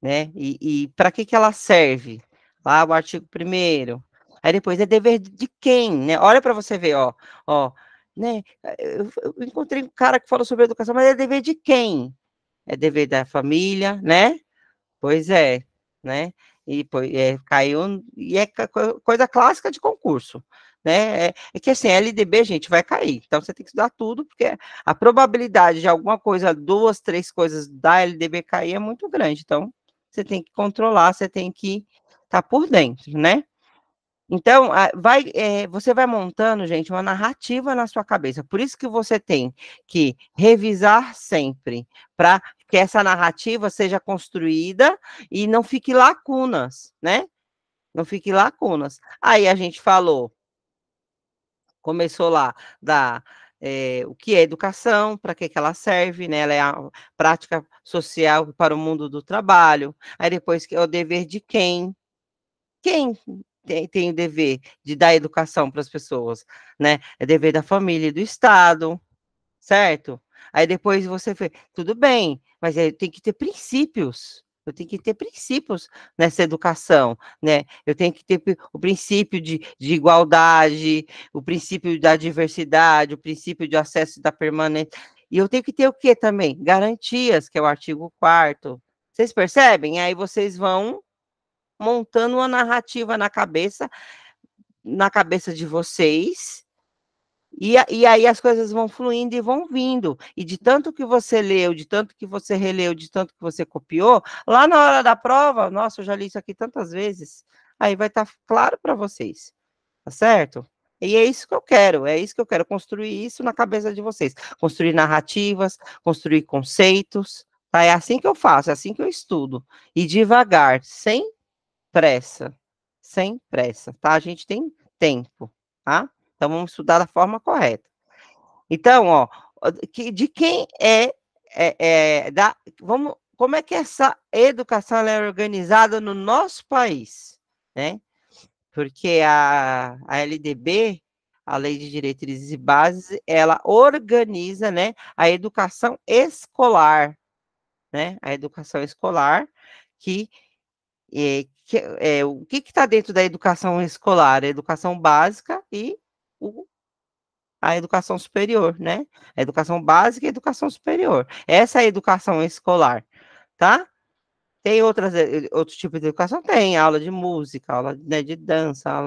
né? E para que que ela serve? Lá o artigo 1º. Aí depois é dever de quem, né? Olha para você ver, ó, né? Eu encontrei um cara que falou sobre educação, mas é dever de quem? É dever da família, né? Pois é, né? E caiu, e é coisa clássica de concurso, né? É que assim, LDB, gente, vai cair. Então você tem que estudar tudo, porque a probabilidade de alguma coisa, 2, 3 coisas da LDB cair é muito grande. Então, você tem que controlar, você tem que estar por dentro, né? Então, você vai montando, gente, uma narrativa na sua cabeça. Por isso que você tem que revisar sempre, para que essa narrativa seja construída e não fique lacunas, né? Não fique lacunas. Aí a gente começou lá o que é educação, para que ela serve, né? Ela é a prática social para o mundo do trabalho. Aí depois que é o dever de quem? Quem tem o dever de dar educação para as pessoas, né? É dever da família e do Estado, certo? Aí depois você vê, tudo bem, mas tem que ter princípios. Eu tenho que ter princípios nessa educação, né? Eu tenho que ter o princípio de igualdade, o princípio da diversidade, o princípio de acesso da permanência. E eu tenho que ter o quê também? Garantias, que é o artigo 4º, Vocês percebem? Aí vocês vão montando uma narrativa na cabeça de vocês, e aí as coisas vão fluindo e vão vindo. E de tanto que você leu, de tanto que você releu, de tanto que você copiou, lá na hora da prova, nossa, eu já li isso aqui tantas vezes, aí vai estar claro para vocês, tá certo? E é isso que eu quero construir isso na cabeça de vocês, construir narrativas, construir conceitos, tá? É assim que eu faço, é assim que eu estudo, e devagar, sem pressa, tá? A gente tem tempo, tá? Então, vamos estudar da forma correta. Então, ó, de quem como é que essa educação ela é organizada no nosso país, né? Porque a LDB, a Lei de Diretrizes e Bases, ela organiza, né, a educação escolar, né? A educação escolar, o que está dentro da educação escolar? A educação básica e a educação superior, né? A educação básica e a educação superior. Essa é a educação escolar, tá? Tem outros tipos de educação? Tem aula de música, aula, né, de dança,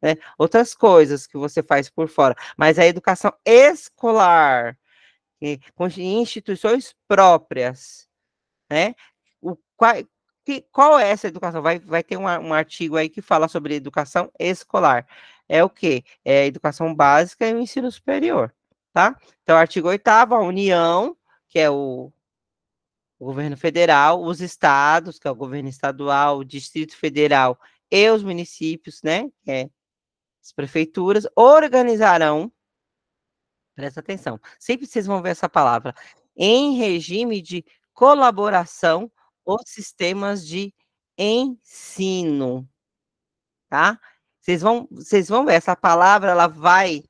né, outras coisas que você faz por fora. Mas a educação escolar, com instituições próprias, né? Qual é essa educação? Vai ter um artigo aí que fala sobre educação escolar. É o quê? É a educação básica e o ensino superior, tá? Então, artigo 8º, a União, que é o governo federal, os estados, que é o governo estadual, o Distrito Federal e os municípios, né? Que é as prefeituras, organizarão, presta atenção, sempre vocês vão ver essa palavra, em regime de colaboração, os sistemas de ensino, tá? Vocês vão ver, essa palavra, ela vai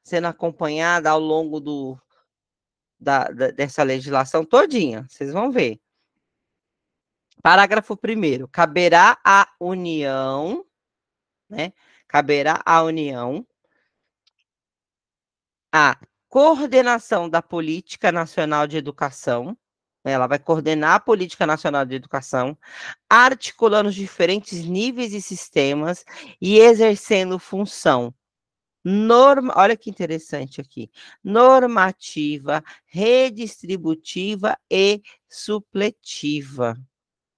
sendo acompanhada ao longo dessa legislação todinha, vocês vão ver. Parágrafo 1º, caberá à União, né? Caberá à União a coordenação da Política Nacional de Educação, ela vai coordenar a Política Nacional de Educação, articulando os diferentes níveis e sistemas e exercendo função olha que interessante aqui, normativa, redistributiva e supletiva,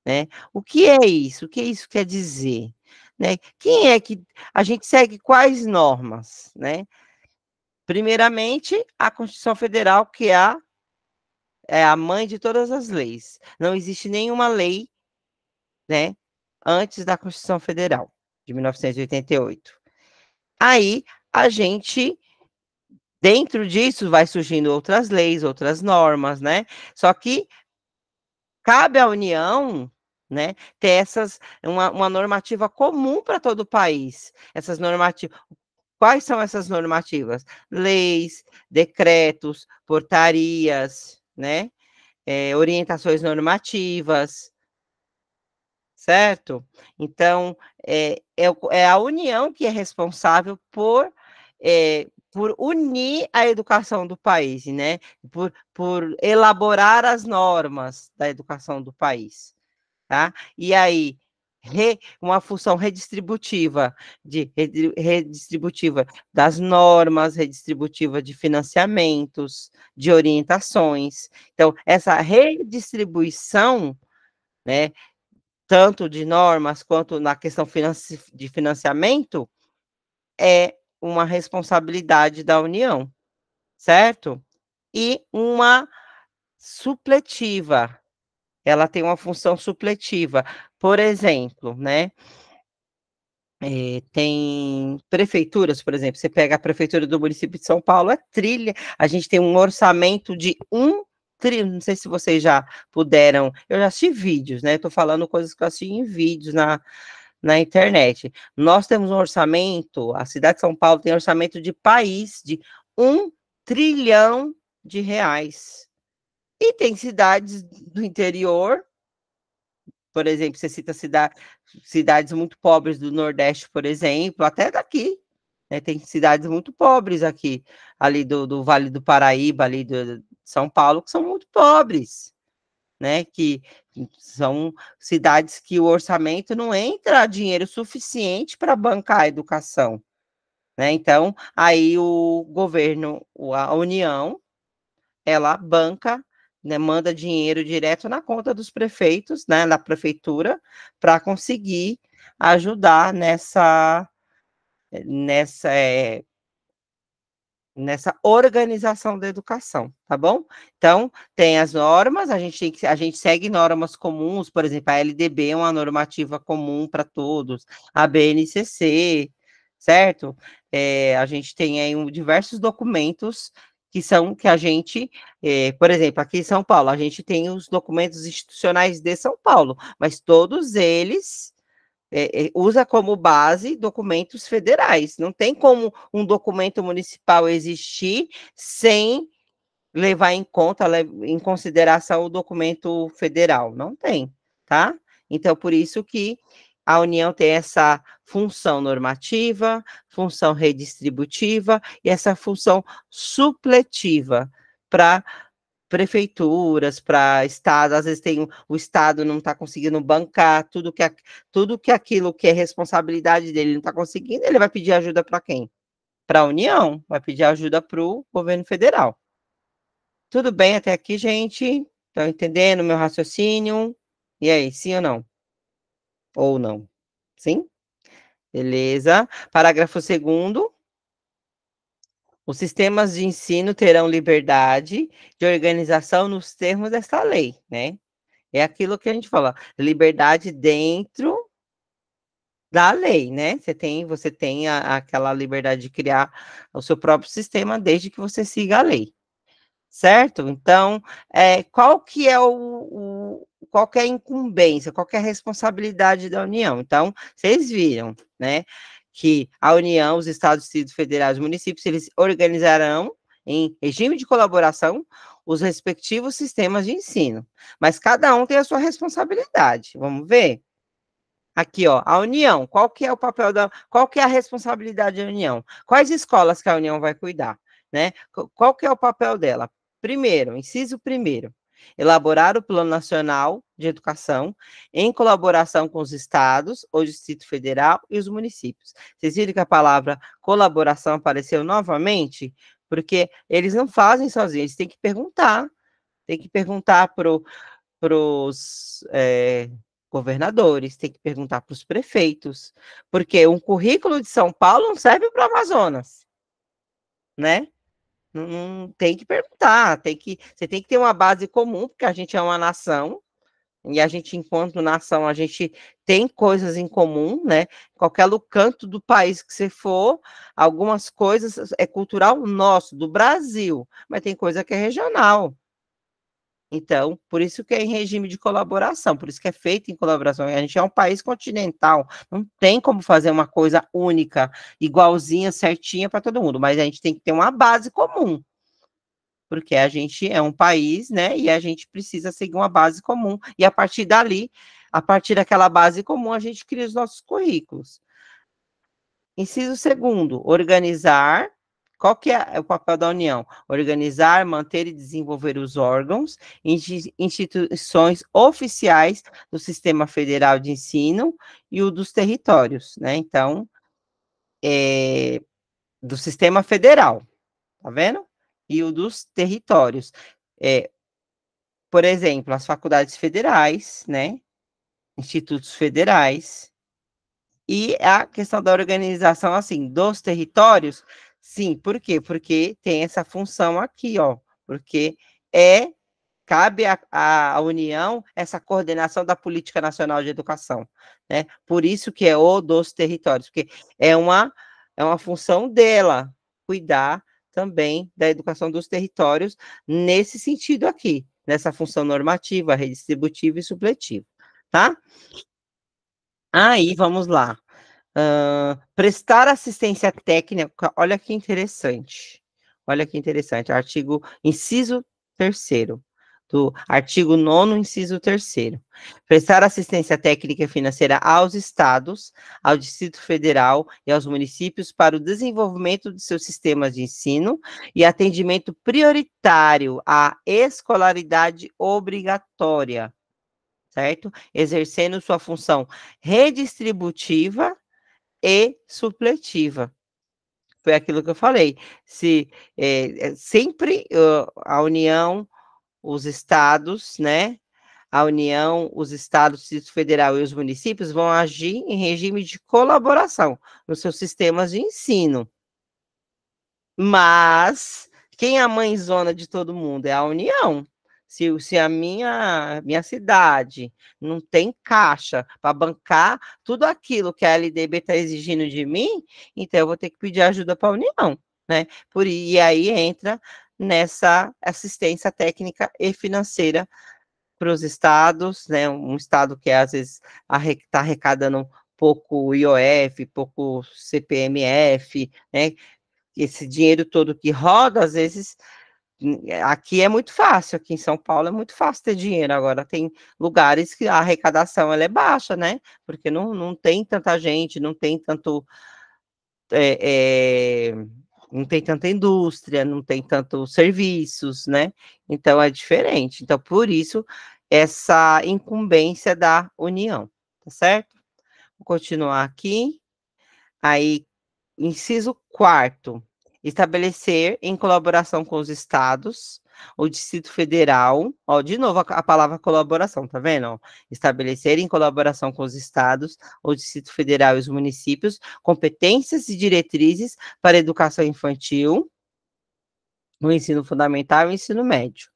né? O que é isso? O que isso quer dizer? Né? Quem é que a gente segue quais normas, né? Primeiramente, a Constituição Federal, que é a mãe de todas as leis. Não existe nenhuma lei, né, antes da Constituição Federal, de 1988. Aí, a gente, dentro disso, vai surgindo outras leis, outras normas, né? Só que cabe à União, né, ter uma normativa comum para todo o país. Essas normativas. Quais são essas normativas? Leis, decretos, portarias, né? Orientações normativas, certo? Então, é a União que é responsável por unir a educação do país, né? Por elaborar as normas da educação do país, tá? E aí, uma função redistributiva, redistributiva das normas, redistributiva de financiamentos, de orientações. Então, essa redistribuição, né, tanto de normas quanto na questão de financiamento, é uma responsabilidade da União, certo? E uma supletiva, ela tem uma função supletiva. Por exemplo, né? Tem prefeituras, por exemplo, você pega a prefeitura do município de São Paulo, a gente tem um orçamento de 1 trilhão, não sei se vocês já puderam, eu já assisti vídeos, né? Estou falando coisas que eu assisti em vídeos na internet. Nós temos um orçamento, a cidade de São Paulo tem um orçamento de país de 1 trilhão de reais. E tem cidades do interior, por exemplo, você cita cidades muito pobres do Nordeste, por exemplo, até daqui, né? Tem cidades muito pobres aqui, ali do Vale do Paraíba, ali de São Paulo, que são muito pobres, né? Que são cidades que o orçamento não entra dinheiro suficiente para bancar a educação, né? Então, aí o governo, a União, ela banca, né, manda dinheiro direto na conta dos prefeitos, né, da prefeitura, para conseguir ajudar nessa, nessa organização da educação, tá bom? Então, tem as normas, a gente segue normas comuns, por exemplo, a LDB é uma normativa comum para todos, a BNCC, certo? A gente tem aí diversos documentos que a gente, por exemplo, aqui em São Paulo, a gente tem os documentos institucionais de São Paulo, mas todos eles usa como base documentos federais. Não tem como um documento municipal existir sem levar em conta, em consideração o documento federal. Não tem, tá? Então, por isso que a União tem essa função normativa, função redistributiva e essa função supletiva para prefeituras, para estados, às vezes o estado não está conseguindo bancar tudo que aquilo que é responsabilidade dele não está conseguindo, ele vai pedir ajuda para quem? Para a União, vai pedir ajuda para o governo federal. Tudo bem até aqui, gente? Estão entendendo o meu raciocínio? E aí, sim ou não? Ou não? Sim? Beleza. Parágrafo 2º. Os sistemas de ensino terão liberdade de organização nos termos desta lei, né? É aquilo que a gente fala, liberdade dentro da lei, né? Você tem aquela liberdade de criar o seu próprio sistema desde que você siga a lei, certo? Então, qual que é qual que é a incumbência, qual que é a responsabilidade da União? Então, vocês viram, né? Que a União, os estados, distritos federais, os municípios, eles organizarão em regime de colaboração os respectivos sistemas de ensino, mas cada um tem a sua responsabilidade. Vamos ver? Aqui, ó, a União, qual que é o papel qual que é a responsabilidade da União? Quais escolas que a União vai cuidar, né? Qual que é o papel dela? Primeiro, inciso primeiro, elaborar o Plano Nacional de Educação em colaboração com os estados, o Distrito Federal e os municípios. Vocês viram que a palavra colaboração apareceu novamente? Porque eles não fazem sozinhos, eles têm que perguntar. Tem que perguntar para os governadores, tem que perguntar para os prefeitos, porque um currículo de São Paulo não serve para o Amazonas, né? Não tem que perguntar, você tem que ter uma base comum, porque a gente é uma nação, e a gente, enquanto nação, a gente tem coisas em comum, né? Qualquer canto do país que você for, algumas coisas é cultural nosso, do Brasil, mas tem coisa que é regional. Então, por isso que é em regime de colaboração, por isso que é feito em colaboração. A gente é um país continental, não tem como fazer uma coisa única, igualzinha, certinha para todo mundo, mas a gente tem que ter uma base comum, porque a gente é um país, né, e a gente precisa seguir uma base comum, e a partir dali, a partir daquela base comum, a gente cria os nossos currículos. Inciso 2º, organizar. Qual que é o papel da União? Organizar, manter e desenvolver os órgãos, instituições oficiais do Sistema Federal de Ensino e o dos territórios, né? Então, do Sistema Federal, tá vendo? E o dos territórios. Por exemplo, as faculdades federais, né? Institutos federais. E a questão da organização, assim, dos territórios, sim, por quê? Porque tem essa função aqui, ó, porque cabe à União essa coordenação da Política Nacional de Educação, né? Por isso que é o dos territórios, porque é uma função dela cuidar também da educação dos territórios nesse sentido aqui, nessa função normativa, redistributiva e supletiva, tá? Aí, vamos lá. Prestar assistência técnica, olha que interessante. Olha que interessante. Artigo, inciso 3º. do artigo 9º, inciso 3º. Prestar assistência técnica e financeira aos estados, ao Distrito Federal e aos municípios para o desenvolvimento de seus sistemas de ensino e atendimento prioritário à escolaridade obrigatória, certo? Exercendo sua função redistributiva e supletiva. Foi aquilo que eu falei. Se sempre a União, os estados, né? A União, os estados, o Distrito Federal e os municípios vão agir em regime de colaboração nos seus sistemas de ensino. Mas quem é a mãezona de todo mundo? É a União. Se a minha cidade não tem caixa para bancar tudo aquilo que a LDB está exigindo de mim, então eu vou ter que pedir ajuda para a União, né? E aí entra nessa assistência técnica e financeira para os estados, né? Um estado que às vezes está arrecadando pouco IOF, pouco CPMF, né? Esse dinheiro todo que roda, às vezes, aqui é muito fácil, aqui em São Paulo é muito fácil ter dinheiro, agora tem lugares que a arrecadação ela é baixa, né? Porque não tem tanta gente, não tem tanto... não tem tanta indústria, não tem tantos serviços, né? Então é diferente. Então, por isso, essa incumbência da União, tá certo? Vou continuar aqui. Aí, inciso 4º, estabelecer em colaboração com os estados, o Distrito Federal, ó, de novo a palavra colaboração, tá vendo? Ó, estabelecer em colaboração com os estados, o Distrito Federal e os municípios, competências e diretrizes para a educação infantil, o ensino fundamental e o ensino médio,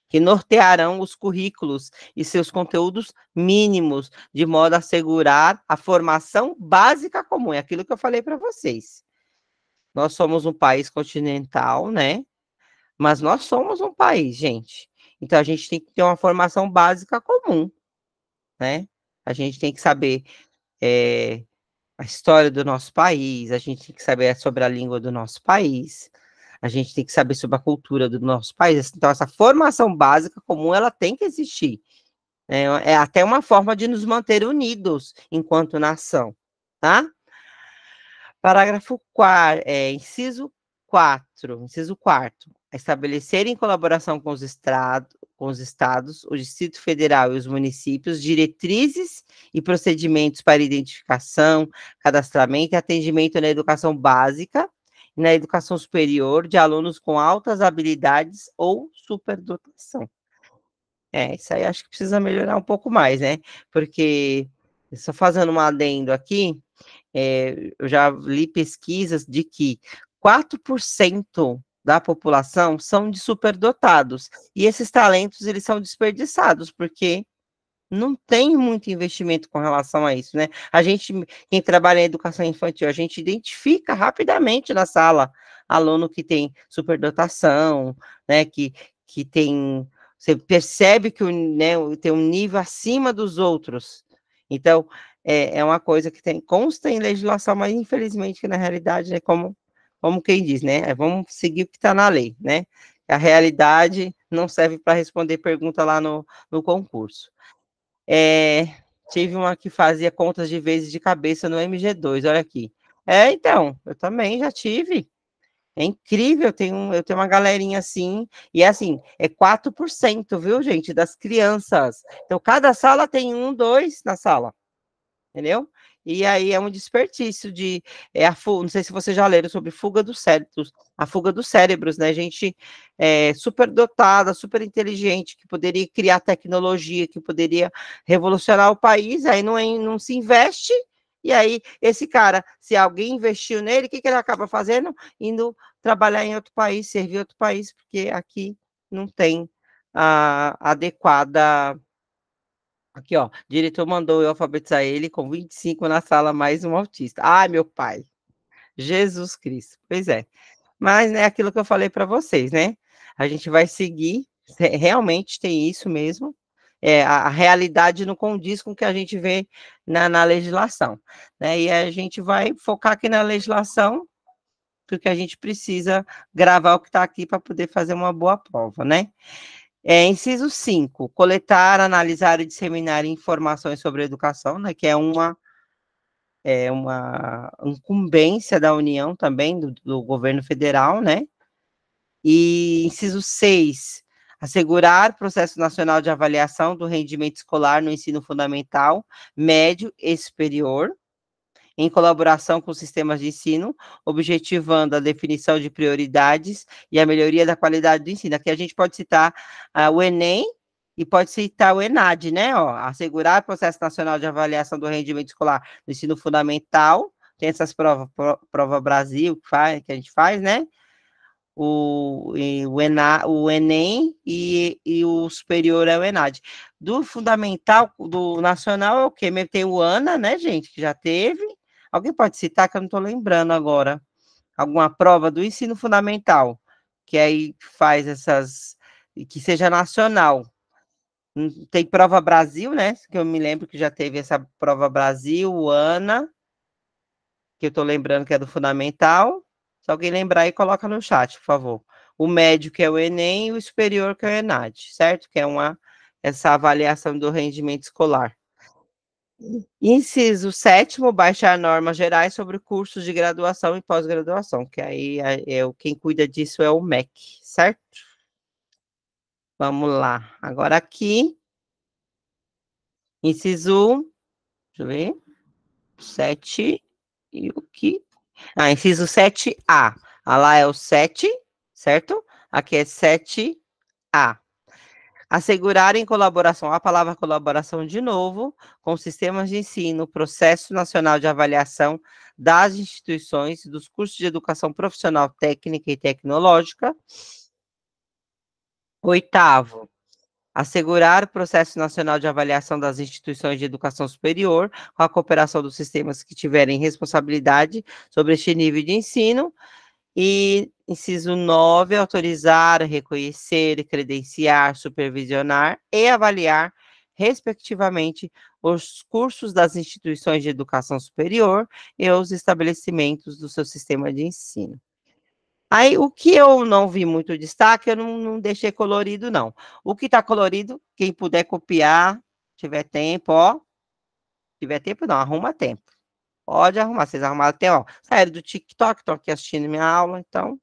que nortearão os currículos e seus conteúdos mínimos, de modo a assegurar a formação básica comum. É aquilo que eu falei para vocês. Nós somos um país continental, né? Mas nós somos um país, gente. Então, a gente tem que ter uma formação básica comum, né? A gente tem que saber a história do nosso país, a gente tem que saber sobre a língua do nosso país, a gente tem que saber sobre a cultura do nosso país. Então, essa formação básica comum, ela tem que existir. É até uma forma de nos manter unidos enquanto nação, tá? Parágrafo 4º, inciso 4º, estabelecer em colaboração com os estados, o Distrito Federal e os municípios, diretrizes e procedimentos para identificação, cadastramento e atendimento na educação básica e na educação superior de alunos com altas habilidades ou superdotação. Isso aí acho que precisa melhorar um pouco mais, né? Porque, só fazendo um adendo aqui, eu já li pesquisas de que 4% da população são de superdotados, e esses talentos, eles são desperdiçados, porque não tem muito investimento com relação a isso, né? Quem trabalha em educação infantil, a gente identifica rapidamente na sala aluno que tem superdotação, né, que tem... Você percebe que tem um nível acima dos outros. Então, é uma coisa que consta em legislação, mas infelizmente que na realidade é como quem diz, né? Vamos seguir o que está na lei, né? A realidade não serve para responder pergunta lá no concurso. Tive uma que fazia contas de vezes de cabeça no MG2, olha aqui. Então, eu também já tive. É incrível, eu tenho uma galerinha assim, e assim, 4%, viu, gente, das crianças. Então, cada sala tem 1, 2 na sala, entendeu? E aí é um desperdício não sei se vocês já leram sobre fuga dos cérebros, a fuga dos cérebros, né, gente super dotada, super inteligente, que poderia criar tecnologia, que poderia revolucionar o país, aí não se investe. E aí, esse cara, se alguém investiu nele, o que ele acaba fazendo? Indo trabalhar em outro país, servir outro país, porque aqui não tem a adequada... Aqui, ó, o diretor mandou eu alfabetizar ele com 25 na sala, mais um autista. Ai, meu pai, Jesus Cristo. Pois é. Mas é aquilo que eu falei para vocês, né? A gente vai seguir, realmente tem isso mesmo. A realidade não condiz com o que a gente vê na legislação, né? E a gente vai focar aqui na legislação, porque a gente precisa gravar o que está aqui para poder fazer uma boa prova, né? Inciso 5, coletar, analisar e disseminar informações sobre educação, né, que é uma incumbência da União também, do governo federal, né? E inciso 6, assegurar processo nacional de avaliação do rendimento escolar no ensino fundamental, médio e superior, em colaboração com os sistemas de ensino, objetivando a definição de prioridades e a melhoria da qualidade do ensino. Aqui a gente pode citar o Enem e pode citar o ENAD, né? Ó, assegurar o processo nacional de avaliação do rendimento escolar no ensino fundamental, tem essas provas, prova Brasil que a gente faz, né? O Enem e o superior é o ENAD. Do fundamental, do nacional é o quê? Tem o ANA, né, gente, que já teve. Alguém pode citar, que eu não estou lembrando agora, alguma prova do ensino fundamental, que aí faz essas, que seja nacional. Tem prova Brasil, né, que eu me lembro que já teve essa prova Brasil, o ANA, que eu estou lembrando que é do fundamental. Se alguém lembrar aí, coloca no chat, por favor. O médio, que é o Enem, e o superior, que é o ENAD, certo? Que é essa avaliação do rendimento escolar. Inciso 7º, baixar normas gerais sobre cursos de graduação e pós-graduação, que aí quem cuida disso é o MEC, certo? Vamos lá. Agora aqui, inciso, deixa eu ver, 7, e o que? Inciso 7A. Lá é o 7, certo? Aqui é 7A. Assegurar em colaboração, a palavra colaboração de novo, com sistemas de ensino, processo nacional de avaliação das instituições, dos cursos de educação profissional, técnica e tecnológica. 8º, assegurar o processo nacional de avaliação das instituições de educação superior, com a cooperação dos sistemas que tiverem responsabilidade sobre este nível de ensino. E inciso 9, autorizar, reconhecer, credenciar, supervisionar e avaliar, respectivamente, os cursos das instituições de educação superior e os estabelecimentos do seu sistema de ensino. Aí, o que eu não vi muito destaque, eu não deixei colorido, não. O que está colorido, quem puder copiar, tiver tempo, ó. Tiver tempo, não, arruma tempo. Pode arrumar, vocês arrumaram até, ó. Saíram do TikTok, estão aqui assistindo minha aula, então,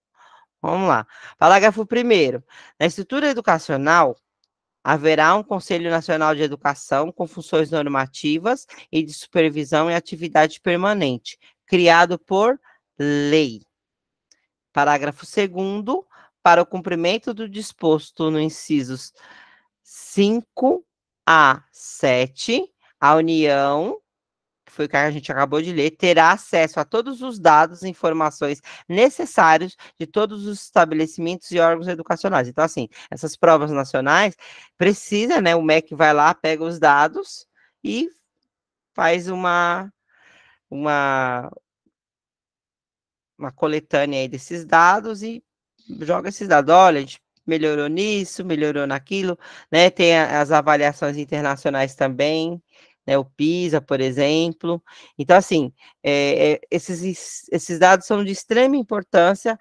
vamos lá. Parágrafo 1º. Na estrutura educacional, haverá um Conselho Nacional de Educação com funções normativas e de supervisão e atividade permanente, criado por lei. Parágrafo 2º. Para o cumprimento do disposto no incisos 5 a 7, a União, que foi o que a gente acabou de ler, terá acesso a todos os dados e informações necessários de todos os estabelecimentos e órgãos educacionais. Então, assim, essas provas nacionais, precisa, né, o MEC vai lá, pega os dados e faz uma coletânea aí desses dados e joga esses dados. Olha, a gente melhorou nisso, melhorou naquilo, né? Tem as avaliações internacionais também, né? O PISA, por exemplo. Então, assim, esses dados são de extrema importância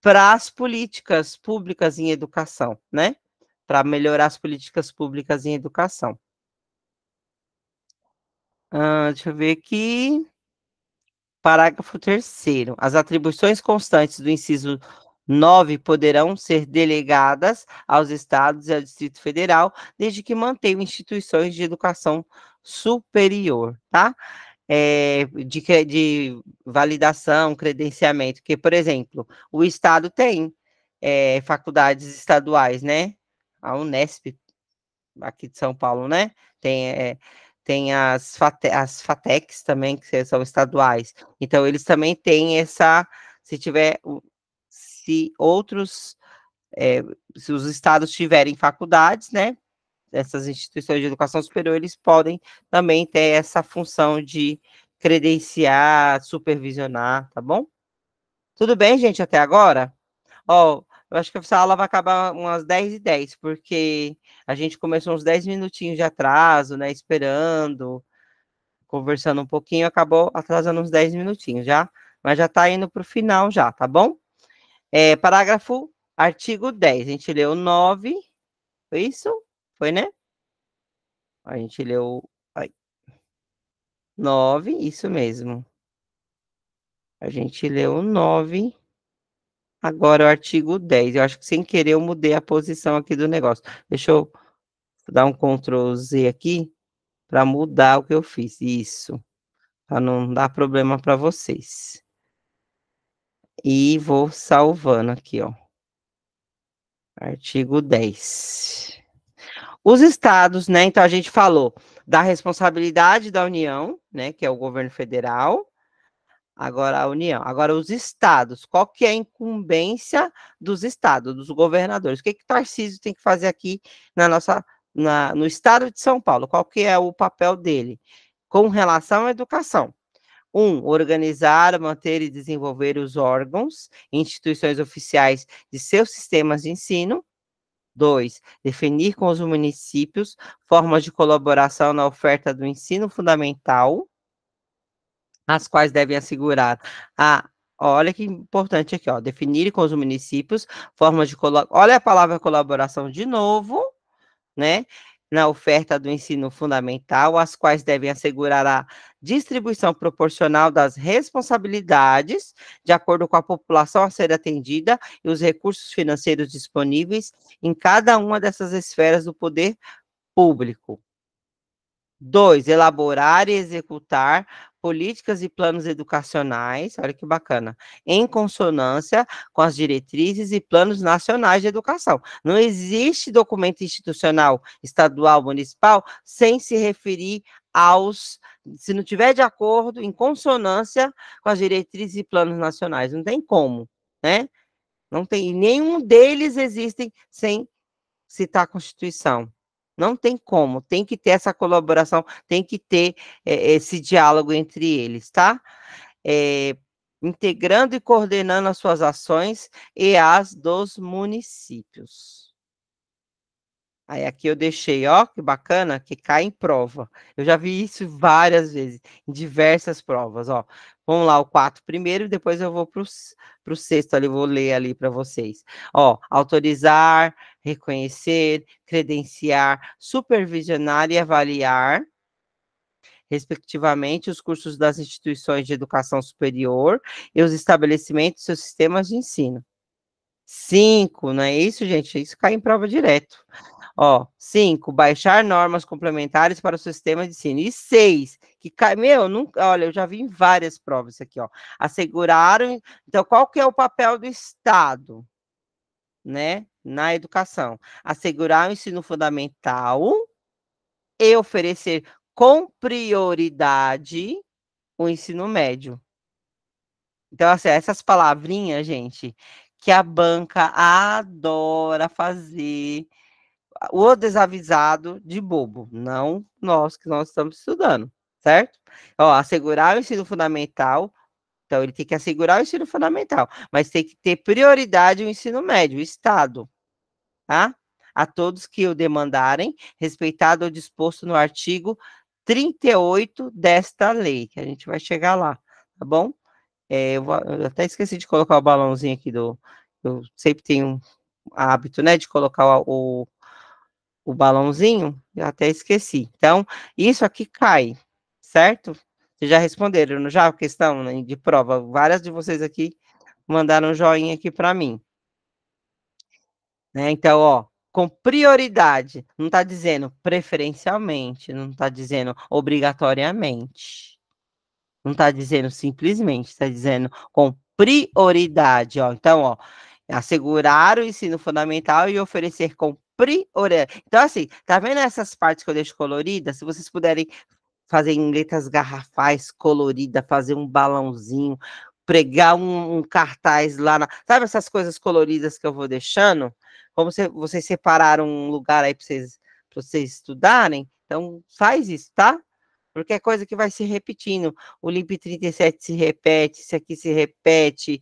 para as políticas públicas em educação, né? Para melhorar as políticas públicas em educação. Deixa eu ver aqui. Parágrafo 3º. As atribuições constantes do inciso 9 poderão ser delegadas aos estados e ao Distrito Federal, desde que mantenham instituições de educação superior, tá? De validação, credenciamento, que, por exemplo, o estado tem faculdades estaduais, né? A Unesp, aqui de São Paulo, né? Tem as FATECs também, que são estaduais. Então, eles também têm se os estados tiverem faculdades, né, essas instituições de educação superior, eles podem também ter essa função de credenciar, supervisionar, tá bom? Tudo bem, gente, até agora? Ó, eu acho que essa aula vai acabar umas 10h10, porque a gente começou uns 10 minutinhos de atraso, né, esperando, conversando um pouquinho, acabou atrasando uns 10 minutinhos já, mas já está indo para o final já, tá bom? Artigo 10, a gente leu 9, Foi isso? Foi, né? A gente leu 9, isso mesmo. A gente leu 9. Agora o artigo 10. Eu acho que sem querer eu mudei a posição aqui do negócio. Deixa eu dar um Ctrl Z aqui para mudar o que eu fiz. Isso. Para não dar problema para vocês. E vou salvando aqui, ó. Artigo 10. Os estados, né? Então a gente falou da responsabilidade da União, né? Que é o governo federal. Agora a União. Agora os estados. Qual que é a incumbência dos estados, dos governadores? O que que o Tarcísio tem que fazer aqui no estado de São Paulo? Qual que é o papel dele com relação à educação? 1. Organizar, manter e desenvolver os órgãos e instituições oficiais de seus sistemas de ensino. 2. Definir com os municípios formas de colaboração na oferta do ensino fundamental, as quais devem assegurar olha que importante aqui, ó, definir com os municípios formas de olha a palavra colaboração de novo, né? Na oferta do ensino fundamental, as quais devem assegurar a distribuição proporcional das responsabilidades, de acordo com a população a ser atendida e os recursos financeiros disponíveis em cada uma dessas esferas do poder público. 2. Elaborar e executar políticas e planos educacionais, olha que bacana, em consonância com as diretrizes e planos nacionais de educação. Não existe documento institucional, estadual, municipal, sem se referir se não tiver de acordo, em consonância com as diretrizes e planos nacionais. Não tem como, né? Não tem, nenhum deles existem sem citar a Constituição. Não tem como, tem que ter essa colaboração, tem que ter esse diálogo entre eles, tá? Integrando e coordenando as suas ações e as dos municípios. Aí aqui eu deixei, ó, que bacana, que cai em prova. Eu já vi isso várias vezes, em diversas provas, ó. Vamos lá, o 4 primeiro, depois eu vou para o sexto ali, vou ler ali para vocês. Ó, autorizar, reconhecer, credenciar, supervisionar e avaliar, respectivamente, os cursos das instituições de educação superior e os estabelecimentos e seus sistemas de ensino. 5, não é isso, gente? Isso cai em prova direto. Ó, 5, baixar normas complementares para o sistema de ensino. E 6, que cai, olha, eu já vi em várias provas isso aqui, ó. Asseguraram, então, qual que é o papel do Estado, né, na educação? Assegurar o ensino fundamental e oferecer com prioridade o ensino médio. Então, assim, essas palavrinhas, gente, que a banca adora fazer o desavisado de bobo, não nós que nós estamos estudando, certo? Ó, assegurar o ensino fundamental, então ele tem que assegurar o ensino fundamental, mas tem que ter prioridade o ensino médio, o Estado, tá? A todos que o demandarem, respeitado o disposto no artigo 38 desta lei, que a gente vai chegar lá, tá bom? Eu até esqueci de colocar o balãozinho aqui eu sempre tenho hábito, né, de colocar o balãozinho, eu até esqueci. Então, isso aqui cai, certo? Vocês já responderam já a questão, né, de prova? Várias de vocês aqui mandaram um joinha aqui para mim. Né? Então, ó, com prioridade, não está dizendo preferencialmente, não está dizendo obrigatoriamente, não está dizendo simplesmente, está dizendo com prioridade, ó. Então, ó, assegurar o ensino fundamental e oferecer com prioridade. Então, assim, tá vendo essas partes que eu deixo coloridas? Se vocês puderem fazer em letras garrafais coloridas, fazer um balãozinho, pregar um cartaz lá sabe essas coisas coloridas que eu vou deixando? Como vocês separaram um lugar aí para vocês estudarem, então faz isso, tá? Porque é coisa que vai se repetindo. O LIMP 37 se repete, isso aqui se repete,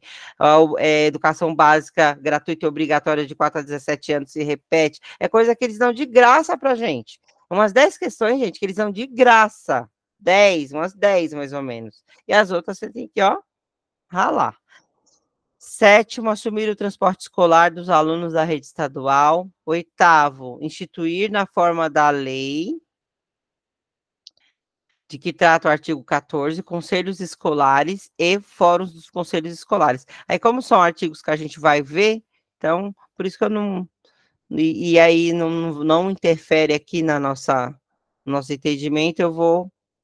educação básica gratuita e obrigatória de 4 a 17 anos se repete. É coisa que eles dão de graça para a gente. Umas 10 questões, gente, que eles dão de graça. 10, umas 10 mais ou menos. E as outras você tem que, ó, ralar. 7º, assumir o transporte escolar dos alunos da rede estadual. 8º, instituir na forma da lei de que trata o artigo 14, conselhos escolares e fóruns dos conselhos escolares. Aí, como são artigos que a gente vai ver, então, por isso que eu não... E aí não interfere aqui no nosso entendimento,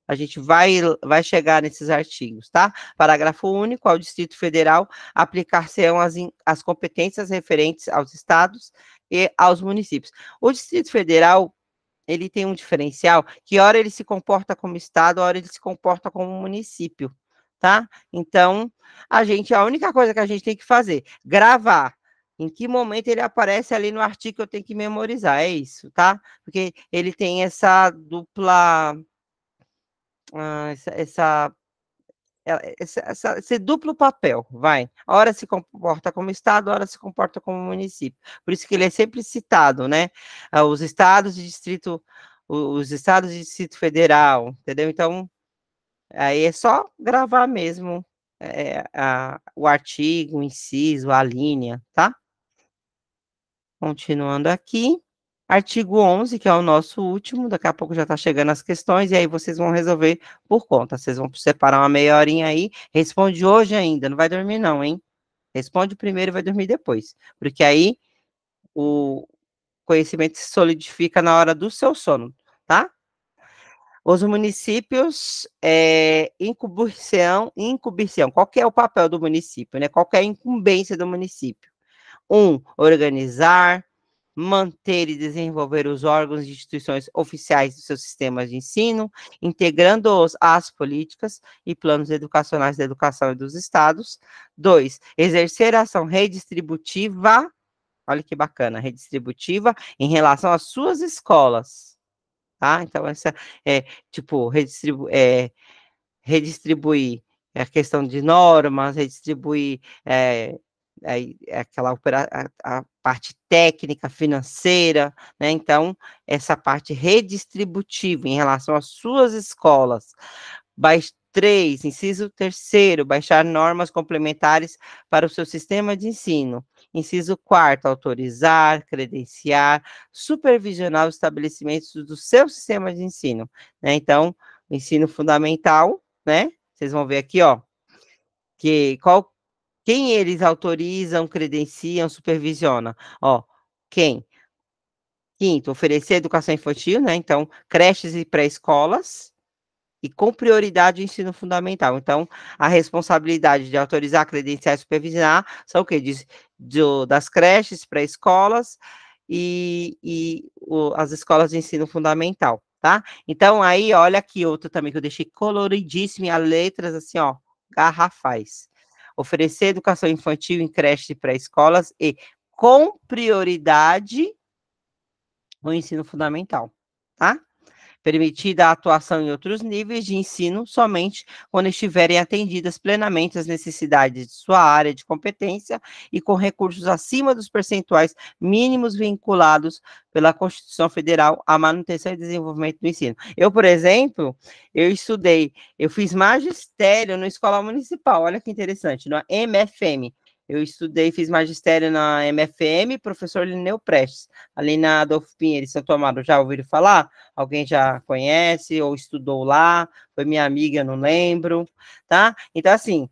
a gente vai chegar nesses artigos, tá? Parágrafo único, ao Distrito Federal aplicar-se-ão as competências referentes aos estados e aos municípios. O Distrito Federal, ele tem um diferencial, que hora ele se comporta como estado, hora ele se comporta como município, tá? Então, a única coisa que a gente tem que fazer, gravar em que momento ele aparece ali no artigo que eu tenho que memorizar, é isso, tá? Porque ele tem essa dupla, esse duplo papel, vai. A hora se comporta como estado, a hora se comporta como município. Por isso que ele é sempre citado, né? Os estados de distrito federal, entendeu? Então, aí é só gravar mesmo o artigo, o inciso, a linha, tá? Continuando aqui, artigo 11, que é o nosso último, daqui a pouco já está chegando as questões, e aí vocês vão resolver por conta, vocês vão separar uma meia horinha aí, responde hoje ainda, não vai dormir não, hein? Responde primeiro e vai dormir depois, porque aí o conhecimento se solidifica na hora do seu sono, tá? Os municípios, incumbência, qual que é o papel do município, né? Qual que é a incumbência do município? Organizar, manter e desenvolver os órgãos e instituições oficiais dos seus sistemas de ensino, integrando-os às políticas e planos educacionais da educação e dos estados. 2, exercer ação redistributiva, olha que bacana, redistributiva, em relação às suas escolas, tá? Então, essa redistribuir a questão de normas, redistribuir a parte técnica, financeira, né? Então, essa parte redistributiva em relação às suas escolas. 3, inciso 3º, baixar normas complementares para o seu sistema de ensino. Inciso 4º, autorizar, credenciar, supervisionar os estabelecimentos do seu sistema de ensino, né? Então, ensino fundamental, né? Vocês vão ver aqui, ó, quem eles autorizam, credenciam, supervisionam? Ó, quem? 5º, oferecer educação infantil, né? Então, creches e pré-escolas, e com prioridade o ensino fundamental. Então, a responsabilidade de autorizar, credenciar e supervisionar são o quê? Das creches, pré-escolas as escolas de ensino fundamental, tá? Então, aí, olha aqui outro também que eu deixei coloridíssimo, e as letras assim, ó, garrafais. Oferecer educação infantil em creches e pré-escolas e, com prioridade, o ensino fundamental, tá? Permitida a atuação em outros níveis de ensino somente quando estiverem atendidas plenamente as necessidades de sua área de competência e com recursos acima dos percentuais mínimos vinculados pela Constituição Federal à manutenção e desenvolvimento do ensino. Eu, por exemplo, eu fiz magistério na escola municipal, olha que interessante, na MFM. Eu fiz magistério na MFM, professor Lineu Prestes, ali na Adolfo Pinheiro, em Santo Amaro. Já ouviram falar? Alguém já conhece ou estudou lá? Foi minha amiga, não lembro, tá? Então, assim,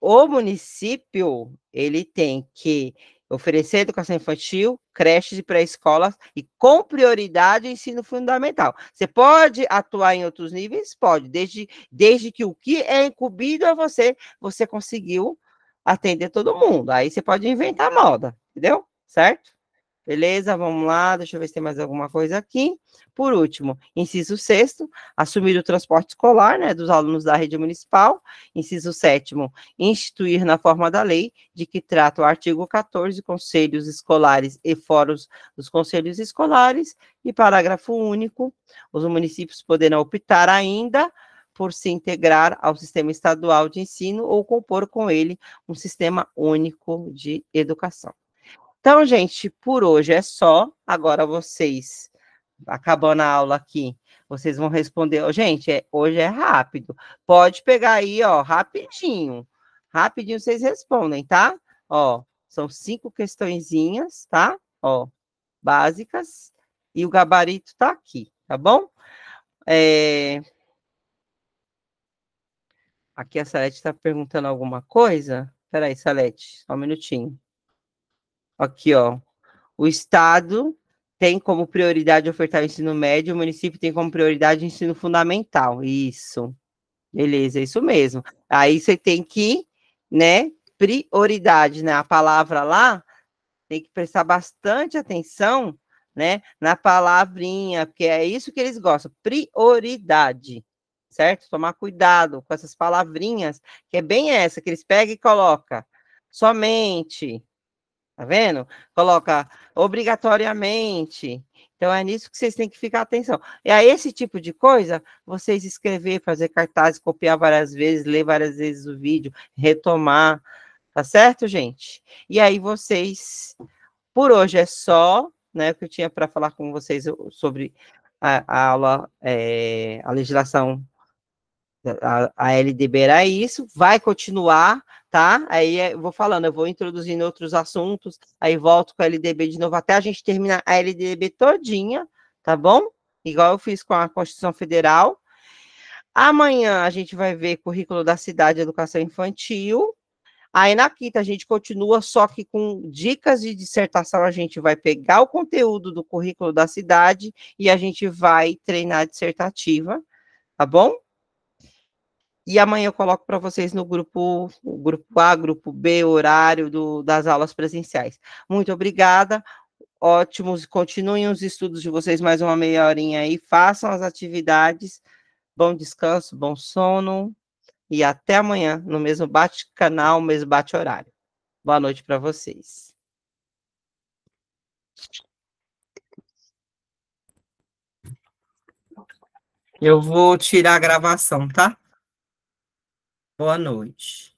o município, ele tem que oferecer educação infantil, creches e pré-escolas e com prioridade ensino fundamental. Você pode atuar em outros níveis? Pode, desde que o que é incumbido a você conseguiu atender todo mundo. Aí você pode inventar moda, entendeu? Certo? Beleza, vamos lá, deixa eu ver se tem mais alguma coisa aqui. Por último, inciso 6º, assumir o transporte escolar, né, dos alunos da rede municipal. Inciso 7º, instituir na forma da lei de que trata o artigo 14, conselhos escolares e fóruns dos conselhos escolares. E parágrafo único, os municípios poderão optar ainda por se integrar ao sistema estadual de ensino ou compor com ele um sistema único de educação. Então, gente, por hoje é só. Agora vocês, acabando a aula aqui, vocês vão responder. Gente, hoje é rápido. Pode pegar aí, ó, rapidinho. Rapidinho vocês respondem, tá? Ó, são 5 questõezinhas, tá? Ó, básicas. E o gabarito tá aqui, tá bom? Aqui a Salete está perguntando alguma coisa. Peraí, Salete, só um minutinho. Aqui, ó. O Estado tem como prioridade ofertar o ensino médio, o município tem como prioridade o ensino fundamental. Isso. Beleza, é isso mesmo. Aí você tem que, né, prioridade, né? A palavra lá tem que prestar bastante atenção, né, na palavrinha, porque é isso que eles gostam, prioridade, certo? Tomar cuidado com essas palavrinhas, que é bem essa, que eles pegam e colocam somente, tá vendo? Coloca obrigatoriamente. Então, é nisso que vocês têm que ficar atenção. E a esse tipo de coisa, vocês escrever, fazer cartazes, copiar várias vezes, ler várias vezes o vídeo, retomar, tá certo, gente? E aí vocês, por hoje é só, né, o que eu tinha para falar com vocês sobre a aula, a legislação, a LDB era isso, vai continuar, tá? Aí eu vou falando, eu vou introduzindo outros assuntos, aí volto com a LDB de novo, até a gente terminar a LDB todinha, tá bom? Igual eu fiz com a Constituição Federal. Amanhã a gente vai ver currículo da cidade de educação infantil. Aí na quinta a gente continua, só que com dicas de dissertação, a gente vai pegar o conteúdo do currículo da cidade e a gente vai treinar a dissertativa, tá bom? E amanhã eu coloco para vocês no grupo, o grupo A, grupo B, horário das aulas presenciais. Muito obrigada, ótimos, continuem os estudos de vocês mais uma meia horinha aí, façam as atividades, bom descanso, bom sono, e até amanhã, no mesmo bate-canal, mesmo bate-horário. Boa noite para vocês. Eu vou tirar a gravação, tá? Boa noite.